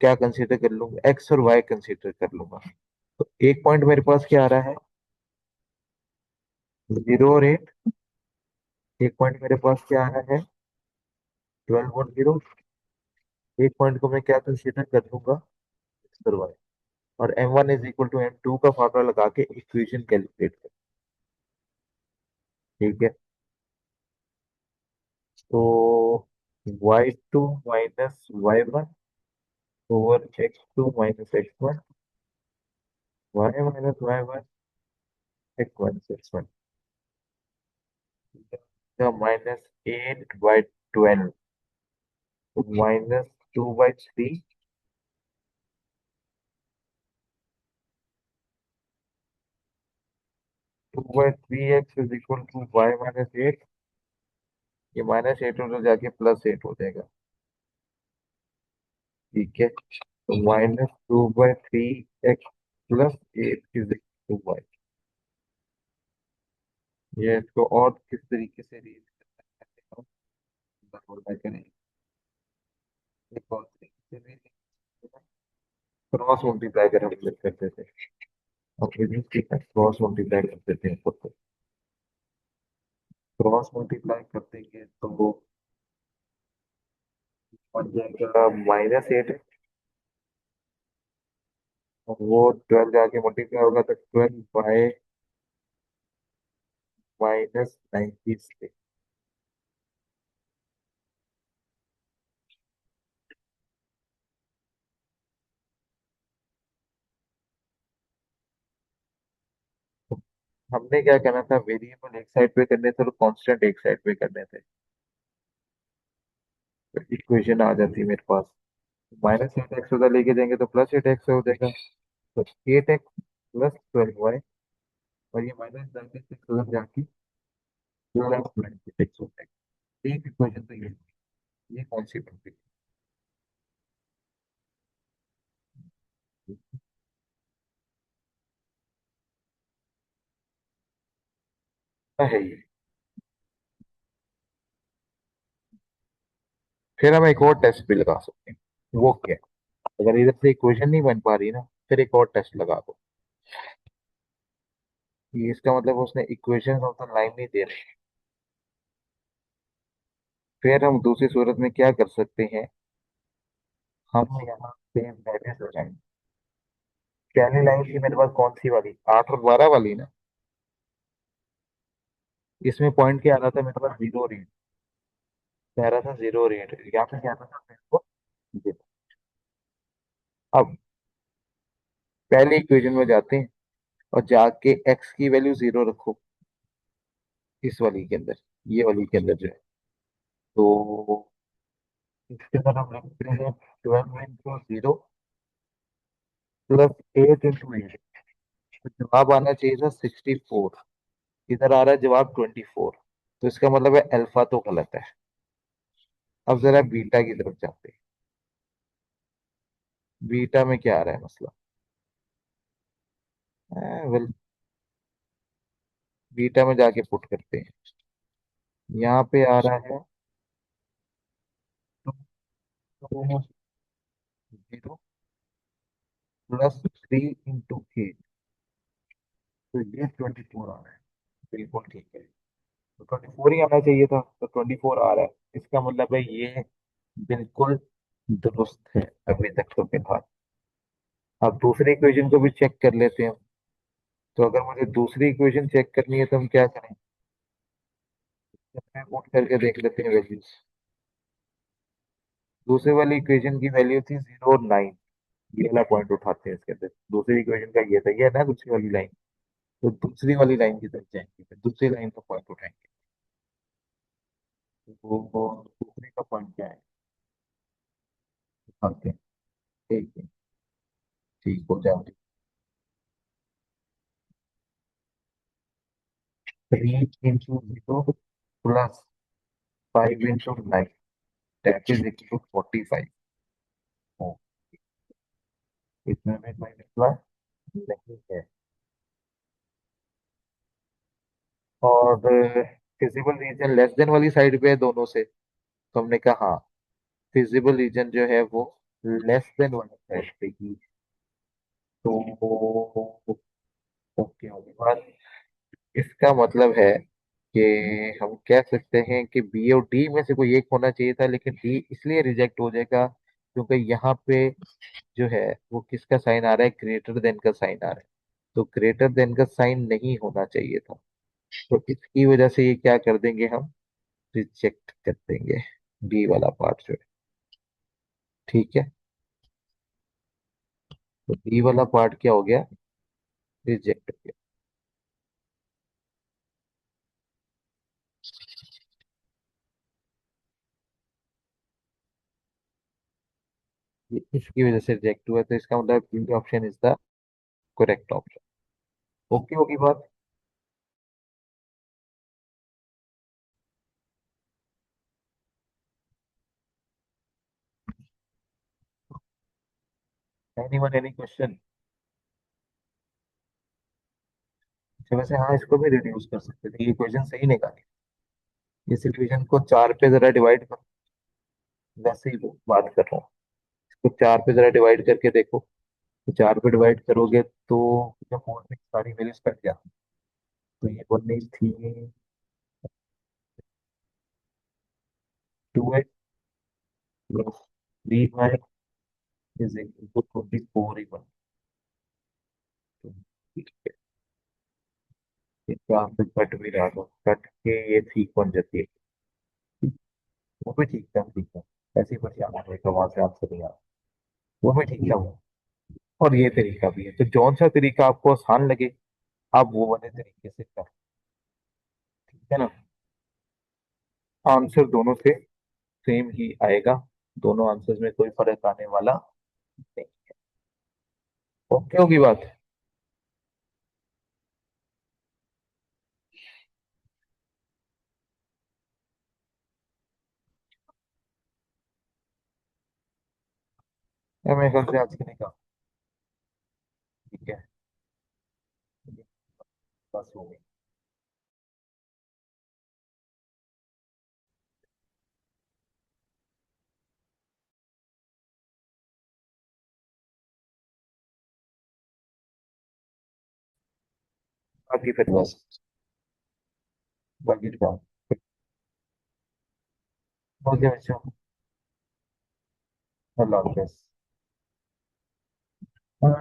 क्या कंसीडर कर लूंगा, एक्स और वाई कंसीडर कर लूंगा। तो एक पॉइंट मेरे पास क्या आ रहा है, 0 और 8। एक पॉइंट मेरे पास क्या आ रहा है, 12 और 0। एक पॉइंट को मैं क्या कंसीडर कर लूंगा, एक्स और वाई। और M1 = M2 का फार्मूला लगा के इक्वेशन कैलकुलेट कर। ठीक है, तो y2 - y1/x2 - x1, y - y1/x1, -8/12, तो -2/3। 2/3x = y - 8। ये -8 उधर जाके +8 हो जाएगा। ठीक है, तो -2/3x + 8 = y। ये इसको और किस तरीके से रीड कर सकते हैं, करें एक और तरीके से भी क्रॉस मल्टीप्लाई कर हम लिख करते थे। अब इधर ठीक है, क्रॉस मल्टीप्लाई कर देते हैं खुद को। क्रॉस मल्टीप्लाई कर देंगे तो वो बन जाएगा -8 है, और वो 12 जाके मल्टीप्लाई होगा, तो 12/-96। हमने क्या करना था, वेरिएबल एक साइड पे करने थे और कांस्टेंट एक साइड पे करने थे, तो इक्वेशन आ जाती है मेरे पास। -8x उधर लेके जाएंगे तो +8x हो जाएगा, तो 8x + 12y। और ये -96 उधर जाके +96 हो जाएगा। एक इक्वेशन तो ये कौन सी टॉपिक है ये। फिर हम एक और टेस्ट भी लगा सकते हैं, वो क्या है? अगर इधर से इक्वेशन नहीं बन पा रही ना, फिर एक और टेस्ट लगा दो। ये इसका मतलब उसने इक्वेशन ऑफ द लाइन नहीं दे रही। फिर हम दूसरी सूरत में क्या कर सकते हैं, हम यहाँ पे वैल्यूज लगाएंगे। पहली लाइन थी मेरे पास कौन सी वाली, 8 और 12 वाली ना। इसमें पॉइंट क्या आ रहा था मेरे पास, 0 और 8 कह रहा था, 0 और 8 यहाँ पे क्या आ रहा था मेरे को, 0। अब पहले इक्वेशन में जाते हैं और जाके एक्स की वैल्यू 0 रखो, इस वाली के अंदर, ये वाली के अंदर जो है, तो इसके अंदर हम रखते हैं 12 × 0 +8 × 8। तो जवाब आना चाहिए था 64, इधर आ रहा है जवाब 24। तो इसका मतलब है अल्फा तो गलत है। अब जरा बीटा की तरफ जाते हैं। बीटा में क्या आ रहा है मसला, वेल बीटा में जाके पुट करते हैं। यहाँ पे आ रहा है 0 + 3 × 8, तो ये 24 आ रहा है। बिल्कुल ठीक है, तो 24 ही आना चाहिए था, तो 24 आ रहा है। इसका मतलब है ये बिल्कुल दुरुस्त है अभी तक तो फिलहाल। अब दूसरी इक्वेशन को भी चेक कर लेते हैं। तो अगर मुझे दूसरी इक्वेशन चेक करनी है तो हम क्या करें, पुट करके देख लेते हैं वैल्यूज। दूसरे वाली इक्वेशन की वैल्यू थी 0 और 9। ये वाला पॉइंट उठाते हैं इसके अंदर। दूसरी इक्वेशन का ये था, ये है ना दूसरी वाली लाइन। तो दूसरी वाली लाइन की तरफ जाएंगे, फिर दूसरी लाइन का पॉइंट उठाएंगे। तो वो दूसरे का पॉइंट क्या है? ओके, ठीक है, ठीक हो जाओ। 3 into 0 plus 5 into 9, that is equal to 45। ओ, इसमें में कोई निकला नहीं है। और फिजिबल रीजन लेस देन वाली साइड पे है दोनों से, तो हमने कहा हाँ, फिजिबल रीजन जो है वो लेस देन वाली साइड पे ही। तो ओके होगी बात। इसका मतलब है कि हम कह सकते हैं कि बी और डी में से कोई एक होना चाहिए था, लेकिन डी इसलिए रिजेक्ट हो जाएगा क्योंकि यहाँ पे जो है वो किसका साइन आ रहा है, ग्रेटर देन का साइन आ रहा है। तो ग्रेटर देन का साइन नहीं होना चाहिए था, तो इसकी वजह से ये क्या कर देंगे हम, रिजेक्ट कर देंगे बी वाला पार्ट जो है। ठीक है, तो बी वाला पार्ट क्या हो गया, रिजेक्ट हो गया। ये इसकी वजह से रिजेक्ट हुआ, तो इसका मतलब B option is the correct option. Okay होगी बात। Anyone any question? अच्छा वैसे हाँ, इसको भी रिड्यूस कर सकते थे, ये इक्वेशन सही निकाली। इस इक्वेशन को 4 पे जरा डिवाइड कर, वैसे ही बात कर रहा हूँ। इसको 4 पे जरा डिवाइड करके देखो। तो 4 पे डिवाइड करोगे तो जो 4 में सारी वैल्यूज कट जाती, तो ये 1 is 3, 2x plus 3y is equal to 24 ही बन। तो ठीक है, ये 4 पे कट भी रहा, तो कट के ये ठीक बन जाती है। वो भी ठीक था, ठीक है। ऐसे ही परेशान हो गया वहां से आंसर नहीं आ रहा। वो भी ठीक था वो। और ये तरीका भी है, तो जौन सा तरीका आपको आसान लगे आप वो वाले तरीके से कर, ठीक है ना। आंसर दोनों से सेम ही आएगा, दोनों आंसर्स में कोई फर्क आने वाला नहीं। ओके होगी बात। मेरे ख्याल से आज के लिए काफी, ठीक है, बस हो गई। बाकी फिर बस, बाकी तो ओके बच्चों, अल्लाह हाफिज। हाँ,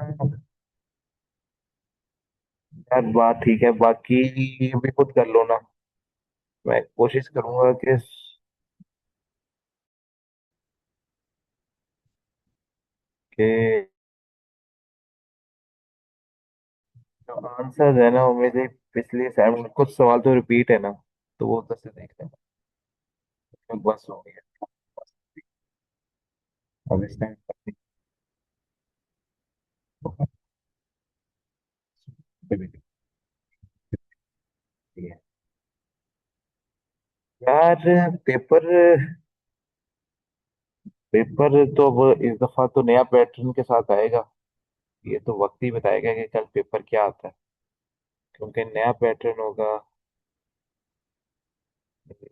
यार बात ठीक है, बाकी भी खुद कर लो ना। मैं कोशिश करूंगा कि कि जो आंसर है ना वो मेरे पिछले सेम कुछ सवाल तो रिपीट है ना, तो वो उधर से देख लेना। तो बस हो गया, अब इस टाइम यार पेपर पेपर तो अब इस दफा तो नया पैटर्न के साथ आएगा। ये तो वक्त ही बताएगा कि कल पेपर क्या आता है, क्योंकि नया पैटर्न होगा,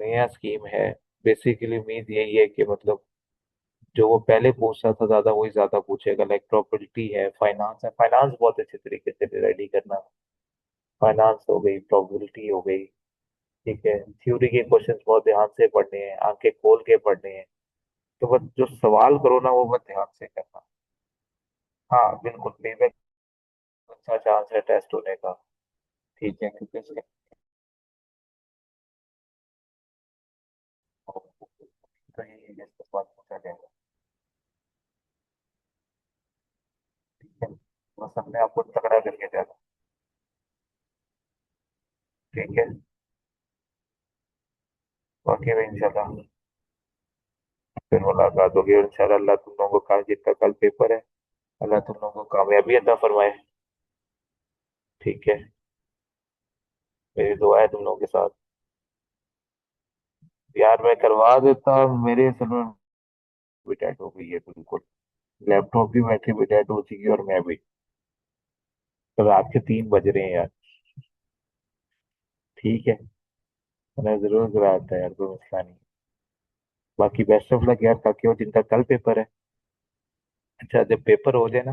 नया स्कीम है। बेसिकली उम्मीद यही है कि मतलब जो वो पहले पूछता था ज्यादा वही ज्यादा पूछेगा, लाइक प्रॉपर्टी है, फाइनेंस बहुत अच्छे तरीके से रेडी करना। फाइनेंस हो गई, प्रोबेबिलिटी हो गई, ठीक है। थ्योरी के क्वेश्चंस बहुत ध्यान से पढ़ने हैं, आंखें खोल के पढ़ने हैं। तो बस जो सवाल करो ना वो बस ध्यान से करना। हाँ बिल्कुल, पेपर अच्छा चांस है टेस्ट होने का, ठीक है, क्योंकि इसके तो ये जिसके बाद पूछा जाएगा, ठीक है। बस हमने आपको तगड़ा करके जाना। ठीक है। बाकी में इंशाल्लाह फिर मुलाकात होगी, और इंशाल्लाह अल्लाह तुम लोगों को, कल जितना कल पेपर है, अल्लाह तुम लोगों को कामयाबी अता फरमाए। ठीक है। मेरी दुआ है तुम लोगों के साथ। यार मैं करवा देता, मेरे असल में भी डेड हो गई है बिल्कुल। लैपटॉप की बैटरी भी डेड हो चुकी है, और मैं भी। तो रात के 3 बज रहे हैं यार। ठीक है। मैं जरूर कराता है यार, कोई मसला नहीं। बाकी बेस्ट ऑफ लक यार, ताकि वो जिनका कल पेपर है, अच्छा जब पेपर हो जाए ना,